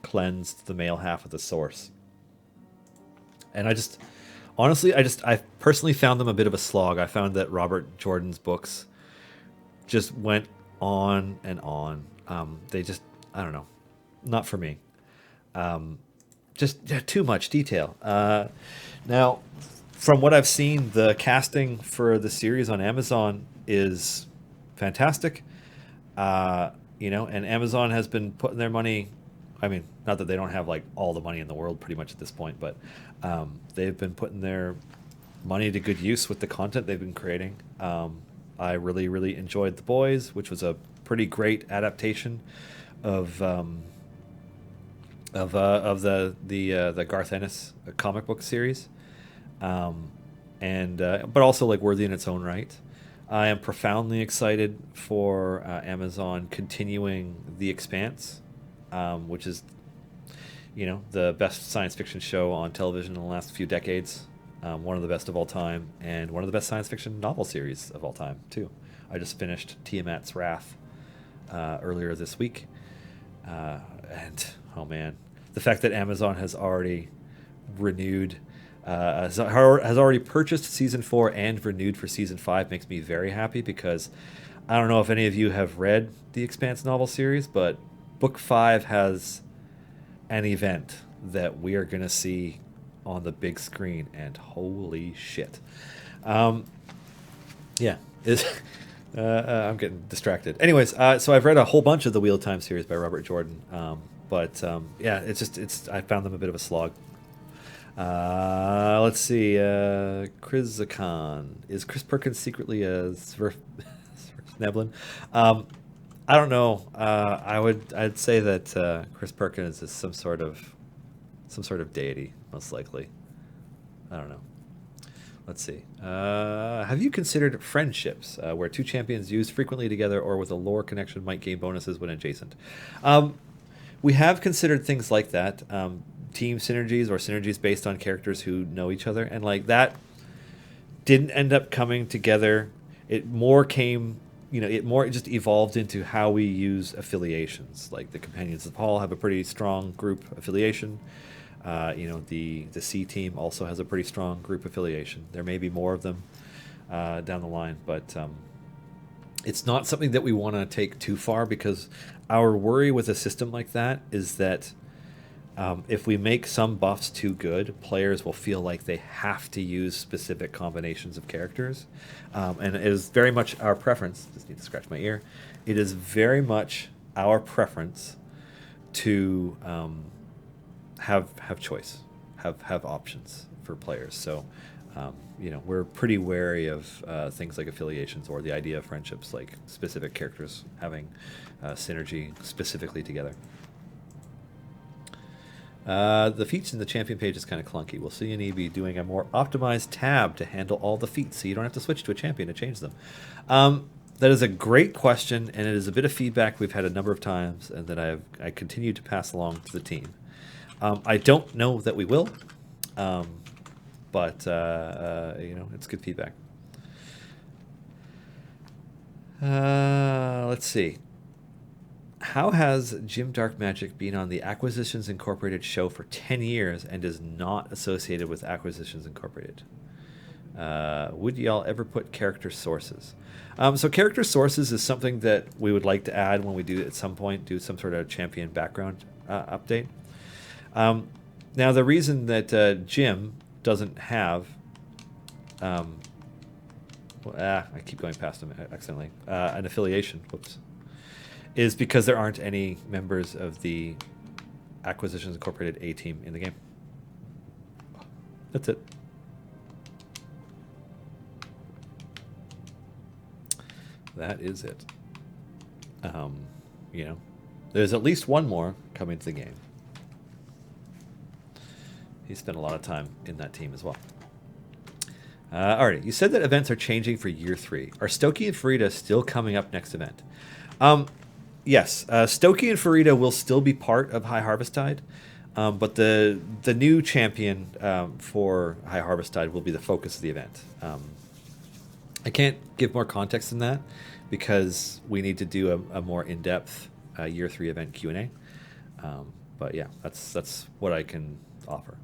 cleansed the male half of the Source. And I personally found them a bit of a slog. I found that Robert Jordan's books just went on and on. I don't know, not for me. Just too much detail. Now, from what I've seen, the casting for the series on Amazon is fantastic. And Amazon has been putting their money. I mean, not that they don't have like all the money in the world pretty much at this point, but they've been putting their money to good use with the content they've been creating. I really, really enjoyed The Boys, which was a pretty great adaptation of the Garth Ennis comic book series, but also like worthy in its own right. I am profoundly excited for Amazon continuing The Expanse, which is, the best science fiction show on television in the last few decades. One of the best of all time, and one of the best science fiction novel series of all time, too. I just finished Tiamat's Wrath earlier this week. And, oh man, the fact that Amazon has already renewed, has already purchased Season 4 and renewed for Season 5 makes me very happy, because I don't know if any of you have read the Expanse novel series, but Book 5 has an event that we are going to see on the big screen, and holy shit. Yeah, I'm getting distracted. Anyways, so I've read a whole bunch of the Wheel of Time series by Robert Jordan, yeah, I found them a bit of a slog. Let's see, Krizakan. Is Chris Perkins secretly a Sneblin? I don't know. I'd say that Chris Perkins is some sort of deity, most likely. I don't know. Let's see. Have you considered friendships, where two champions used frequently together or with a lore connection might gain bonuses when adjacent? Um, we have considered things like that, team synergies or synergies based on characters who know each other, and like that didn't end up coming together. It more came, it more just evolved into how we use affiliations. Like the Companions of Paul have a pretty strong group affiliation. The C team also has a pretty strong group affiliation. There may be more of them down the line, but it's not something that we want to take too far, because our worry with a system like that is that if we make some buffs too good, players will feel like they have to use specific combinations of characters. And it is very much our preference. Just need to scratch my ear. It is very much our preference to have choice, have options for players. So, we're pretty wary of things like affiliations or the idea of friendships, like specific characters having synergy specifically together. The feats in the champion page is kind of clunky. We'll see an be doing a more optimized tab to handle all the feats, so you don't have to switch to a champion to change them. That is a great question, and it is a bit of feedback we've had a number of times, and that I continue to pass along to the team. I don't know that we will, but it's good feedback. Let's see. How has Jim Dark Magic been on the Acquisitions Incorporated show for 10 years and is not associated with Acquisitions Incorporated? Would y'all ever put character sources? So character sources is something that we would like to add when we do at some point do some sort of champion background update. Now the reason that Jim doesn't have I keep going past him accidentally, an affiliation, whoops, is because there aren't any members of the Acquisitions Incorporated A team in the game. That's it. That is it. There's at least one more coming to the game. He spent a lot of time in that team as well. Alright, you said that events are changing for year 3. Are Stokey and Farida still coming up next event? Yes, Stokey and Farida will still be part of High Harvesttide, but the new champion for High Harvesttide will be the focus of the event. I can't give more context than that because we need to do a more in-depth year 3 event Q&A. But yeah, that's what I can offer.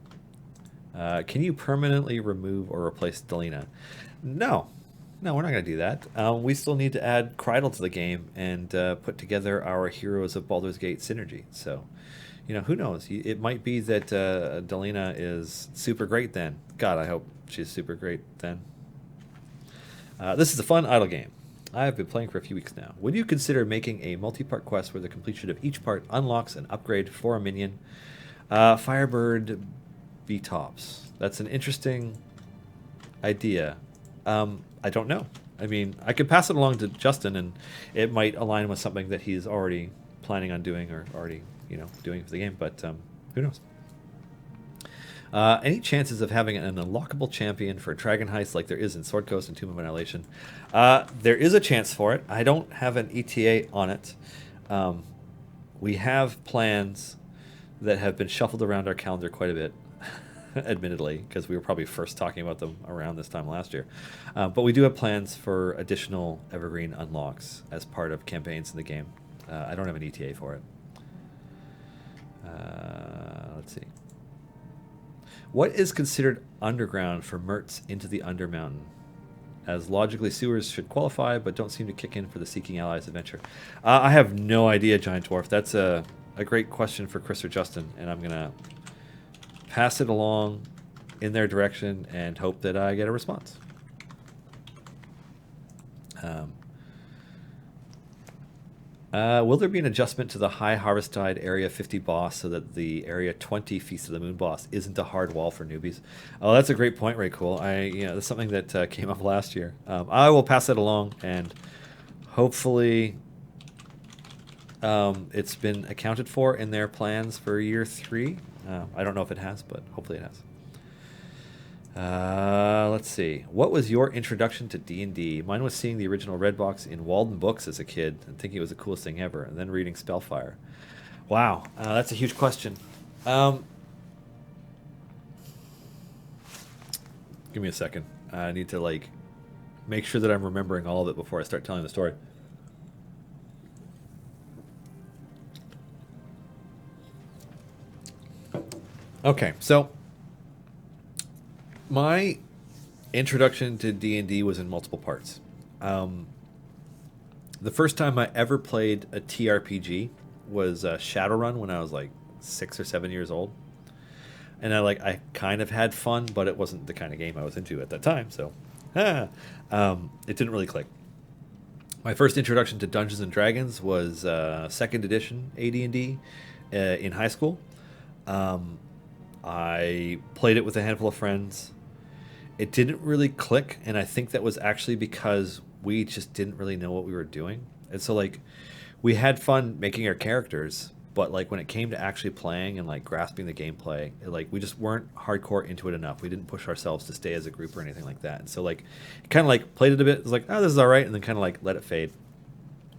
Can you permanently remove or replace Delina? No, we're not going to do that. We still need to add Kreidel to the game and put together our Heroes of Baldur's Gate synergy. So, who knows? It might be that Delina is super great then. God, I hope she's super great then. This is a fun idle game. I have been playing for a few weeks now. Would you consider making a multi-part quest where the completion of each part unlocks an upgrade for a minion? Firebird B-Tops. That's an interesting idea. I don't know. I mean, I could pass it along to Justin, and it might align with something that he's already planning on doing or already, doing for the game, but who knows? Any chances of having an unlockable champion for Dragon Heist like there is in Sword Coast and Tomb of Annihilation? There is a chance for it. I don't have an ETA on it. We have plans that have been shuffled around our calendar quite a bit, admittedly, because we were probably first talking about them around this time last year. But we do have plans for additional Evergreen unlocks as part of campaigns in the game. I don't have an ETA for it. Let's see. What is considered underground for Mertz into the Undermountain? As logically sewers should qualify, but don't seem to kick in for the Seeking Allies adventure. I have no idea, Giant Dwarf. That's a great question for Chris or Justin, and I'm going to pass it along in their direction and hope that I get a response. Will there be an adjustment to the High Harvesttide Area 50 boss so that the Area 20 Feast of the Moon boss isn't a hard wall for newbies? Oh, that's a great point, Ray Cool. That's something that came up last year. I will pass it along, and hopefully It's been accounted for in their plans for year 3. I don't know if it has, but hopefully it has. Let's see. What was your introduction to D&D? Mine was seeing the original Red Box in Walden Books as a kid and thinking it was the coolest thing ever, and then reading Spellfire. Wow, that's a huge question. Give me a second. I need to like make sure that I'm remembering all of it before I start telling the story. Okay, so my introduction to D&D was in multiple parts. The first time I ever played a TRPG was Shadowrun when I was like 6 or 7 years old, and I kind of had fun, but it wasn't the kind of game I was into at that time. So, it didn't really click. My first introduction to Dungeons and Dragons was second edition AD&D in high school. I played it with a handful of friends. It didn't really click, and I think that was actually because we just didn't really know what we were doing. And so like we had fun making our characters, but like when it came to actually playing and like grasping the gameplay, like we just weren't hardcore into it enough. We didn't push ourselves to stay as a group or anything like that. And so like kind of like played it a bit. It was like, oh, this is all right, and then kind of like let it fade.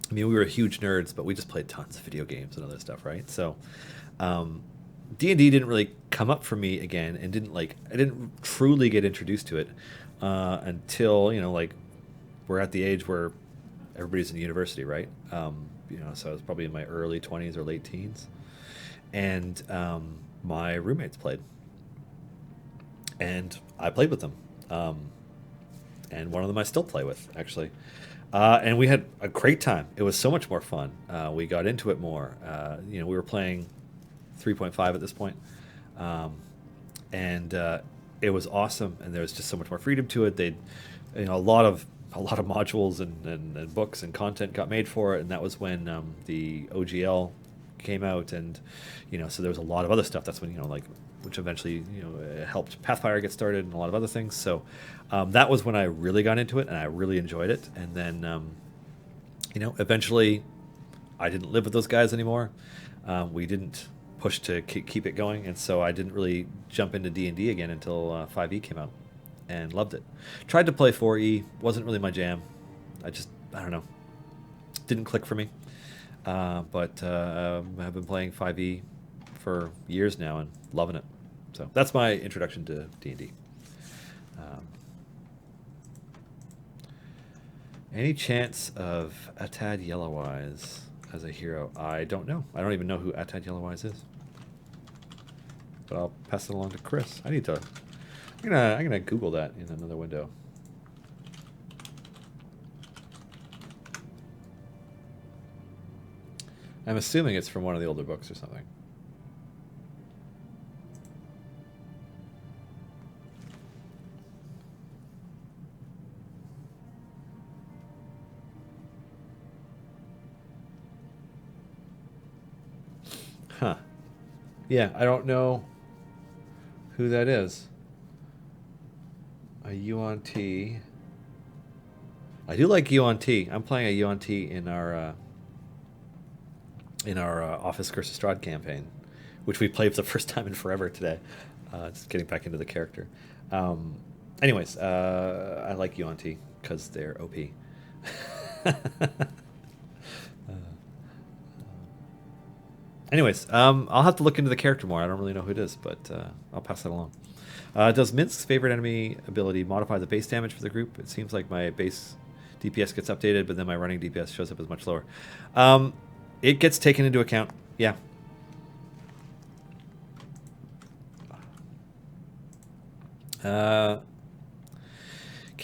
I mean, we were huge nerds, but we just played tons of video games and other stuff, right? So D&D didn't really come up for me again, and I didn't truly get introduced to it until like we're at the age where everybody's in university, right? So I was probably in my early 20s or late teens, and my roommates played, and I played with them, and one of them I still play with actually, and we had a great time. It was so much more fun. We got into it more. We were playing 3.5 at this point, and it was awesome. And there was just so much more freedom to it. They'd, a lot of modules and books and content got made for it, and that was when the OGL came out, and so there was a lot of other stuff. That's when which eventually helped Pathfinder get started and a lot of other things. So that was when I really got into it, and I really enjoyed it. And then eventually I didn't live with those guys anymore. We didn't push to keep it going, and so I didn't really jump into D&D again until 5e came out, and loved it. Tried to play 4e, wasn't really my jam. I don't know, didn't click for me. But I've been playing 5e for years now and loving it. So that's my introduction to D&D. Any chance of Atad Yelloweyes as a hero? I don't know. I don't even know who Atad Yelloweyes is. But I'll pass it along to Chris. I'm gonna Google that in another window. I'm assuming it's from one of the older books or something. Huh. Yeah, I don't know who that is. A UNT. I do like UNT. I'm playing a UNT in our Office Curse of Strahd campaign, which we played for the first time in forever today. Just getting back into the character. Anyways, I like UNT because they're OP. Anyways, I'll have to look into the character more. I don't really know who it is, but I'll pass that along. Does Minsk's favorite enemy ability modify the base damage for the group? It seems like my base DPS gets updated, but then my running DPS shows up as much lower. It gets taken into account, yeah. Can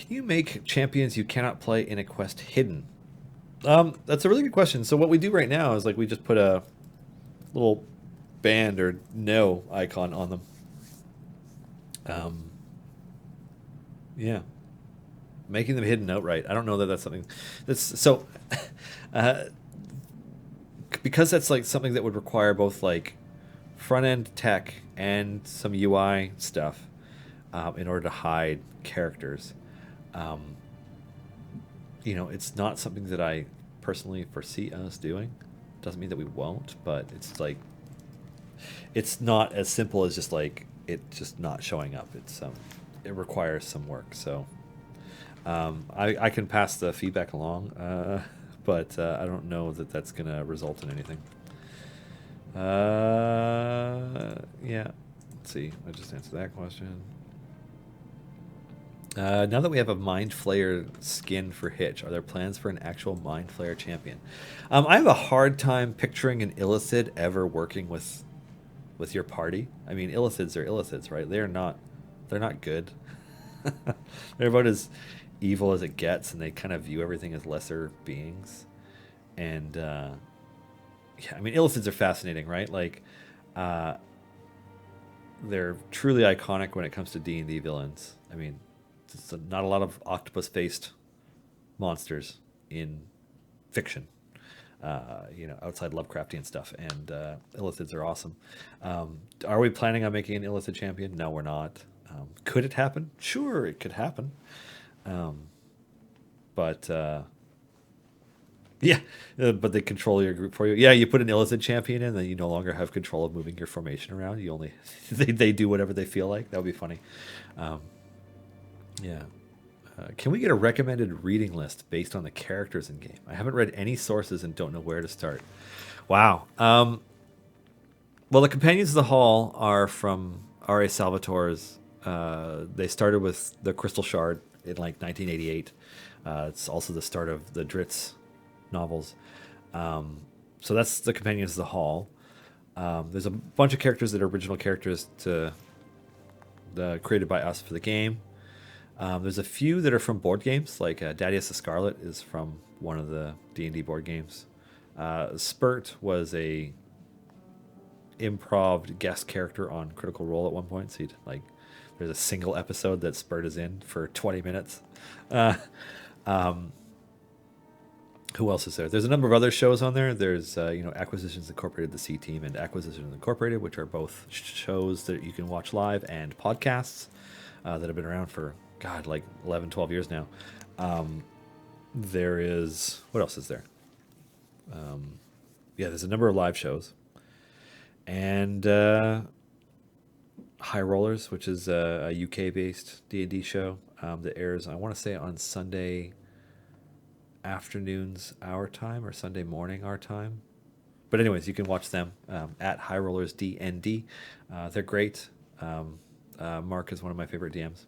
you make champions you cannot play in a quest hidden? That's a really good question. So what we do right now is we just put a little band or no icon on them. Yeah, making them hidden outright. I don't know that that's something that's so because that's something that would require both front end tech and some UI stuff in order to hide characters. It's not something that I personally foresee us doing. Doesn't mean that we won't, but it's like it's not as simple as just like it just not showing up. It's it requires some work. So I can pass the feedback along, but I don't know that that's gonna result in anything. Yeah. Let's see. I just answered that question. Now that we have a Mind Flayer skin for Hitch, are there plans for an actual Mind Flayer champion? I have a hard time picturing an Illithid ever working with your party. I mean, Illithids are Illithids, right? They're not good. They're about as evil as it gets, and they kind of view everything as lesser beings. And yeah, I mean, Illithids are fascinating, right? Like, they're truly iconic when it comes to D&D villains. I mean, not a lot of octopus-faced monsters in fiction, outside Lovecraftian stuff, and Illithids are awesome. Are we planning on making an Illithid champion? No, we're not. Could it happen? Sure, it could happen. But yeah, but they control your group for you. Yeah, you put an Illithid champion in, then you no longer have control of moving your formation around. You only they do whatever they feel like. That would be funny. Yeah. Can we get a recommended reading list based on the characters in game? I haven't read any sources and don't know where to start. Wow. Well, the Companions of the Hall are from R.A. Salvatore's. They started with the Crystal Shard in like 1988. It's also the start of the Dritz novels. So that's the Companions of the Hall. There's a bunch of characters that are original characters created by us for the game. There's a few that are from board games, like Dadius the Scarlet is from one of the D&D board games. Spurt was a improv guest character on Critical Role at one point, so there's a single episode that Spurt is in for 20 minutes. Who else is there? There's a number of other shows on there. There's Acquisitions Incorporated, the C Team, and Acquisitions Incorporated, which are both shows that you can watch live, and podcasts that have been around for like 11, 12 years now. There is, what else is there? Yeah, there's a number of live shows. And High Rollers, which is a UK-based D&D show that airs, I want to say, on Sunday afternoons our time or Sunday morning our time. But anyways, you can watch them at High Rollers DND. They're great. Mark is one of my favorite DMs.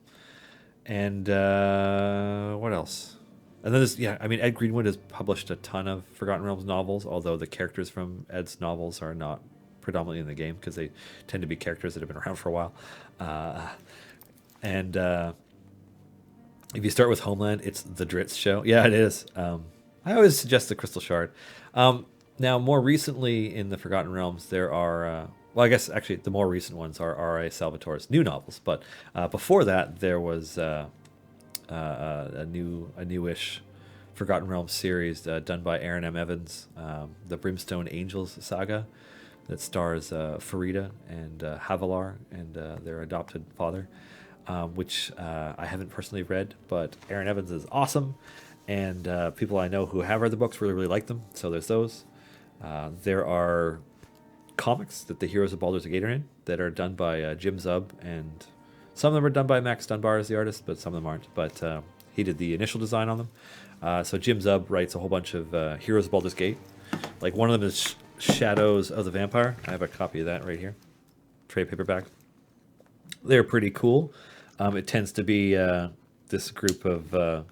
And what else? And then Ed Greenwood has published a ton of Forgotten Realms novels, although the characters from Ed's novels are not predominantly in the game because they tend to be characters that have been around for a while. And if you start with Homeland, it's the Dritz show. Yeah, it is. I always suggest the Crystal Shard. Now, more recently in the Forgotten Realms, there are... well, I guess actually the more recent ones are R.A. Salvatore's new novels, but before that there was a newish Forgotten Realms series done by Aaron M. Evans, the Brimstone Angels saga that stars Farida and Havilar and their adopted father, which I haven't personally read, but Aaron Evans is awesome, and people I know who have read the books really like them. So there's those. There are comics that the Heroes of Baldur's Gate are in that are done by Jim Zub, and some of them are done by Max Dunbar as the artist, but some of them aren't. But he did the initial design on them. So Jim Zub writes a whole bunch of Heroes of Baldur's Gate. Like one of them is Shadows of the Vampire. I have a copy of that right here, trade paperback. They're pretty cool. It tends to be this group of a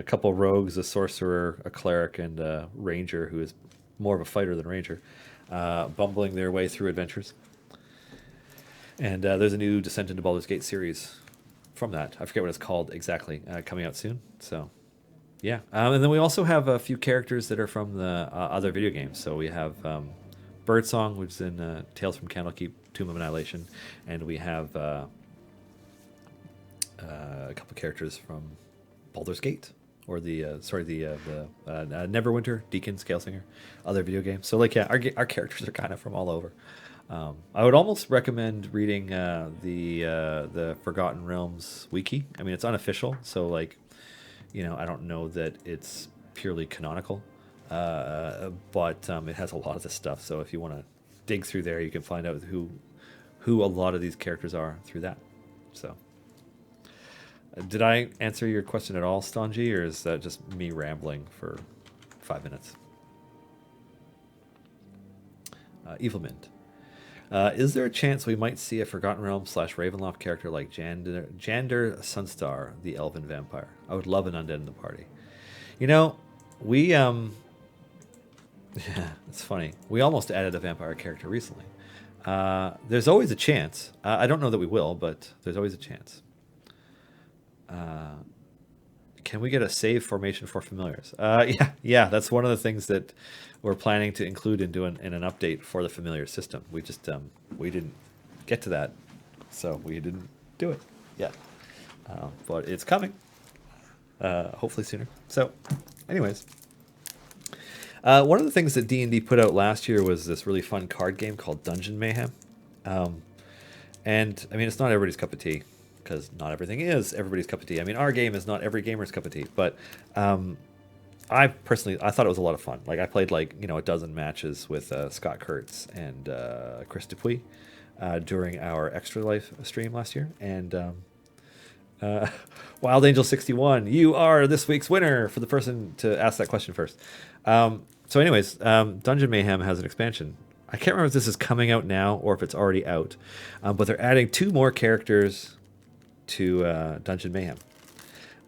couple rogues, a sorcerer, a cleric, and a ranger who is more of a fighter than ranger, bumbling their way through adventures. And there's a new Descent into Baldur's Gate series from that. I forget what it's called exactly, coming out soon. So, yeah. And then we also have a few characters that are from the other video games. So we have Birdsong, which is in Tales from Candlekeep, Tomb of Annihilation, and we have a couple characters from Baldur's Gate, or the Neverwinter, Deacon, Scalesinger, other video games. So our characters are kind of from all over. I would almost recommend reading the Forgotten Realms wiki. I mean, it's unofficial, so I don't know that it's purely canonical. but it has a lot of this stuff. So if you want to dig through there, you can find out who a lot of these characters are through that. So, did I answer your question at all, Stanji, or is that just me rambling for 5 minutes? Evilmint. Is there a chance we might see a Forgotten Realm / Ravenloft character like Jander Sunstar, the elven vampire? I would love an undead in the party. You know, we yeah, it's funny. We almost added a vampire character recently. There's always a chance. I don't know that we will, but there's always a chance. Can we get a save formation for familiars? Yeah, that's one of the things that we're planning to include in an update for the familiar system. We just we didn't get to that, so we didn't do it yet. But it's coming, hopefully sooner. So, anyways, one of the things that D&D put out last year was this really fun card game called Dungeon Mayhem, and I mean it's not everybody's cup of tea, because not everything is everybody's cup of tea. I mean, our game is not every gamer's cup of tea, but I thought it was a lot of fun. Like I played a dozen matches with Scott Kurtz and Chris Dupuis during our Extra Life stream last year, and Wild Angel 61, you are this week's winner for the person to ask that question first. So anyways, Dungeon Mayhem has an expansion. I can't remember if this is coming out now or if it's already out, but they're adding 2 more characters to Dungeon Mayhem,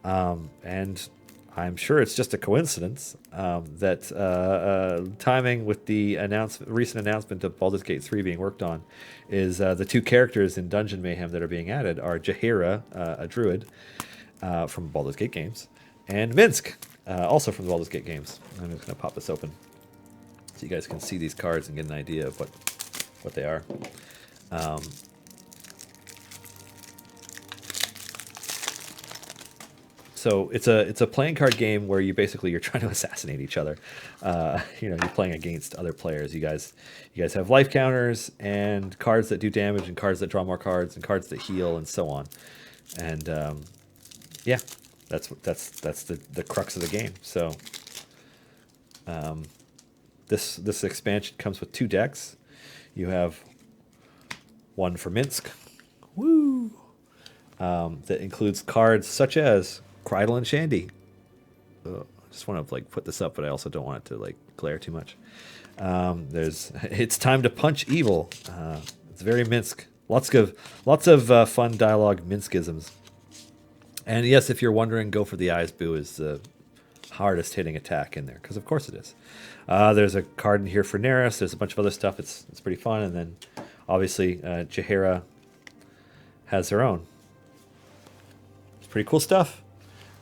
and I'm sure it's just a coincidence that timing with the recent announcement of Baldur's Gate 3 being worked on is the 2 characters in Dungeon Mayhem that are being added are Jaheira, a druid from Baldur's Gate games, and Minsk, also from the Baldur's Gate games. I'm just going to pop this open so you guys can see these cards and get an idea of what they are. So it's a playing card game where you're trying to assassinate each other. You're playing against other players. You guys have life counters and cards that do damage and cards that draw more cards and cards that heal and so on. And yeah, that's the crux of the game. So this expansion comes with 2 decks. You have one for Minsk, woo, that includes cards such as Cridle Shandy. I just want to put this up, but I also don't want it to glare too much. It's time to punch evil. It's very Minsk. Lots of fun dialogue Minskisms. And yes, if you're wondering, Go for the Eyes Boo is the hardest hitting attack in there, because of course it is. There's a card in here for Neris. There's a bunch of other stuff. It's pretty fun. And then obviously Jaheira has her own. It's pretty cool stuff.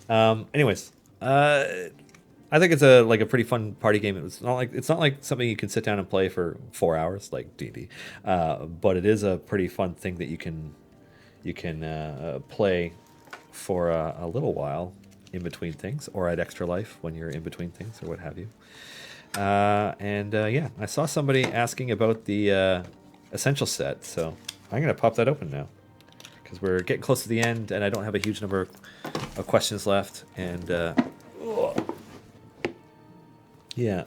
Anyways, I think it's a pretty fun party game. It's not like something you can sit down and play for 4 hours like D&D, but it is a pretty fun thing that you can play for a little while in between things, or at Extra Life when you're in between things or what have you. Yeah, I saw somebody asking about the essential set, so I'm gonna pop that open now, because we're getting close to the end, and I don't have a huge number of questions left. And yeah,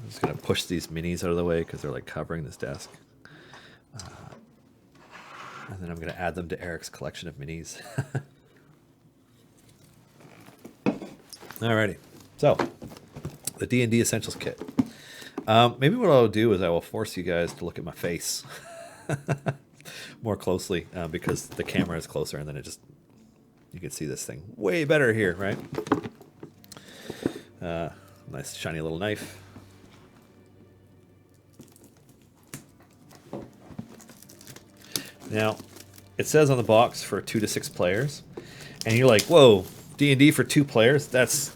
I'm just gonna push these minis out of the way because they're covering this desk, and then I'm gonna add them to Eric's collection of minis. Alrighty, so the D&D Essentials Kit. Maybe what I'll do is I will force you guys to look at my face more closely, because the camera is closer, and then you can see this thing way better here, right? Nice shiny little knife. Now, it says on the box for 2 to 6 players, and you're like, whoa, D&D for 2 players? That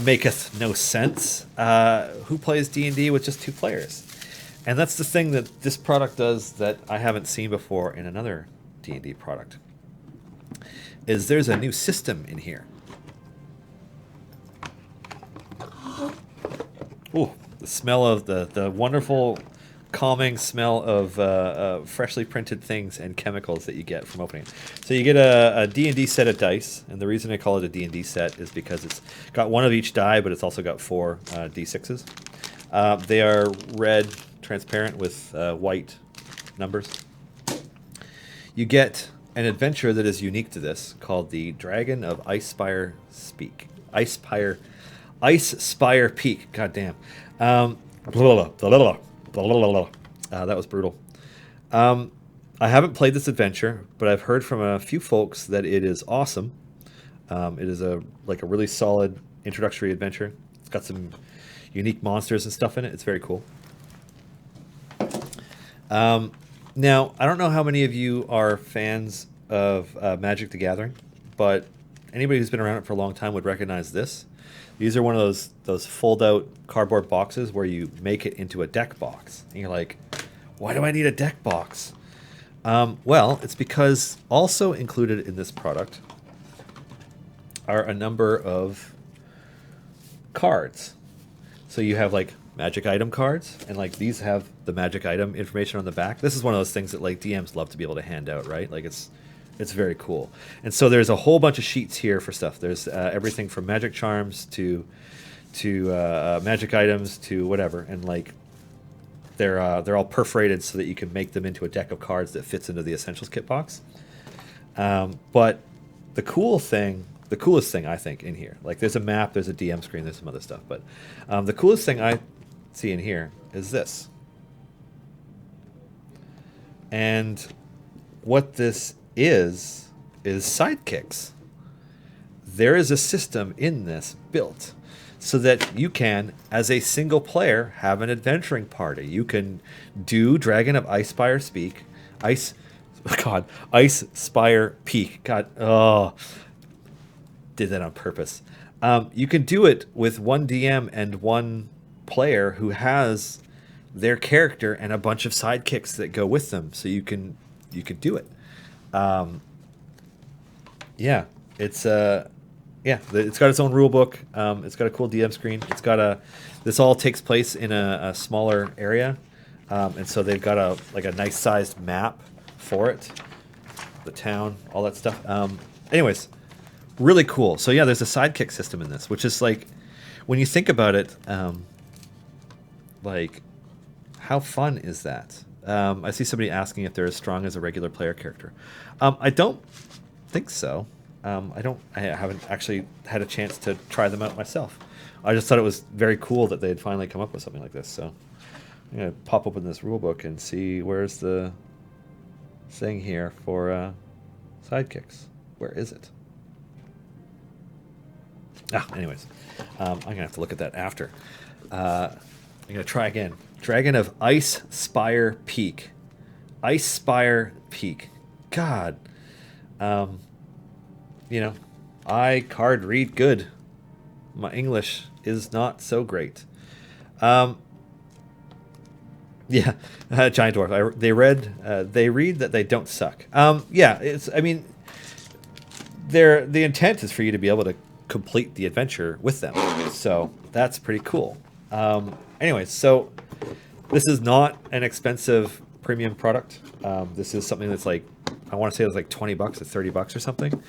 maketh no sense. Who plays D&D with just 2 players? And that's the thing that this product does that I haven't seen before in another D&D product, is there's a new system in here. Ooh, the smell of the wonderful calming smell of freshly printed things and chemicals that you get from opening it. So you get a D&D set of dice, and the reason I call it a D&D set is because it's got one of each die, but it's also got 4 D6s. They are red, transparent with white numbers. You get an adventure that is unique to this called the Dragon of Icespire Speak. Icespire Peak. God damn. That was brutal. I haven't played this adventure, but I've heard from a few folks that it is awesome. It is a really solid introductory adventure. It's got some unique monsters and stuff in it. It's very cool. Now, I don't know how many of you are fans of Magic the Gathering, but anybody who's been around it for a long time would recognize this. These are one of those fold-out cardboard boxes where you make it into a deck box. And you're like, why do I need a deck box? Well, it's because also included in this product are a number of cards. So you have like magic item cards, and like these have the magic item information on the back. This is one of those things that like DMs love to be able to hand out, right? Like it's very cool. And so there's a whole bunch of sheets here for stuff. There's everything from magic charms to magic items to whatever, and like they're all perforated so that you can make them into a deck of cards that fits into the essentials kit box. But the coolest thing I think in here, like there's a map, there's a DM screen, there's some other stuff, but the coolest thing I see in here is this. And what this is sidekicks. There is a system in this built so that you can, as a single player, have an adventuring party. You can do Dragon of Icespire Peak. God, oh, did that on purpose. You can do it with one DM and one player who has their character and a bunch of sidekicks that go with them, so you can do it. It's got its own rule book. It's got a cool DM screen. It's got this all takes place in a smaller area, and so they've got a nice sized map for it, the town, all that stuff. Anyways, really cool. So yeah, there's a sidekick system in this, which is like, when you think about it, like how fun is that? I see somebody asking if they're as strong as a regular player character. I don't think so. I haven't actually had a chance to try them out myself. I just thought it was very cool that they had finally come up with something like this. So I'm going to pop open this rule book and see where's the thing here for sidekicks. Where is it? Anyways, I'm going to have to look at that after. I'm going to try again. Dragon of Icespire Peak. Icespire Peak. God. I card read good. My English is not so great. Giant Dwarf. They read that they don't suck. The intent is for you to be able to complete the adventure with them. So that's pretty cool. Anyways, so this is not an expensive premium product. This is something that's like, I want to say it was like $20 or $30 or something.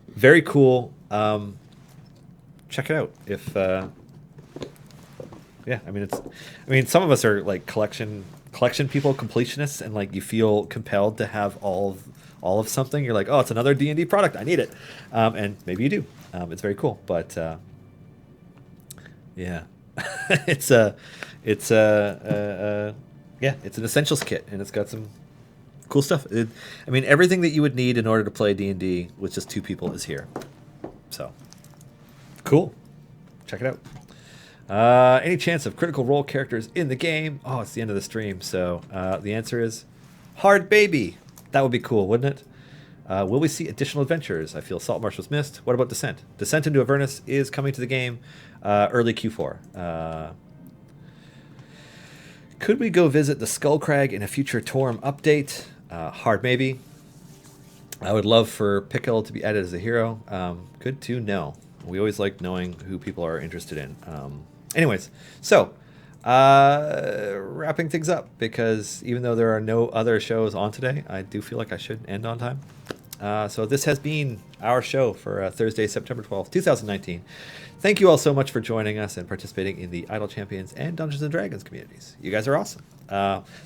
Very cool. Check it out. If some of us are like collection people, completionists, and like you feel compelled to have all of something. You're like, oh, it's another D&D product. I need it. And maybe you do. It's very cool. But it's an essentials kit, and it's got some cool stuff. Everything that you would need in order to play D&D with just 2 people is here. So cool. Check it out. Any chance of Critical Role characters in the game? Oh, it's the end of the stream. So the answer is hard baby. That would be cool, wouldn't it? Will we see additional adventures? I feel Saltmarsh was missed. What about Descent? Descent into Avernus is coming to the game early Q4. Could we go visit the Skullcrag in a future Torm update? Hard maybe. I would love for Pickle to be added as a hero. Good to know. We always like knowing who people are interested in. Anyways, so Wrapping things up because even though there are no other shows on today, I do feel like I should end on time. So this has been our show for Thursday, September 12th, 2019. Thank you all so much for joining us and participating in the Idle Champions and Dungeons and Dragons communities. You guys are awesome.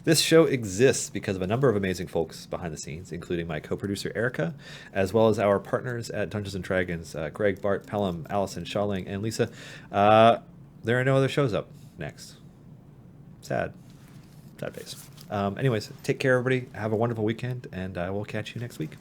This show exists because of a number of amazing folks behind the scenes, including my co-producer Erica, as well as our partners at Dungeons and Dragons, Greg, Bart, Pelham, Allison, Shawling, and Lisa. There are no other shows up next. Sad face. Anyways, take care, everybody. Have a wonderful weekend, and I will catch you next week.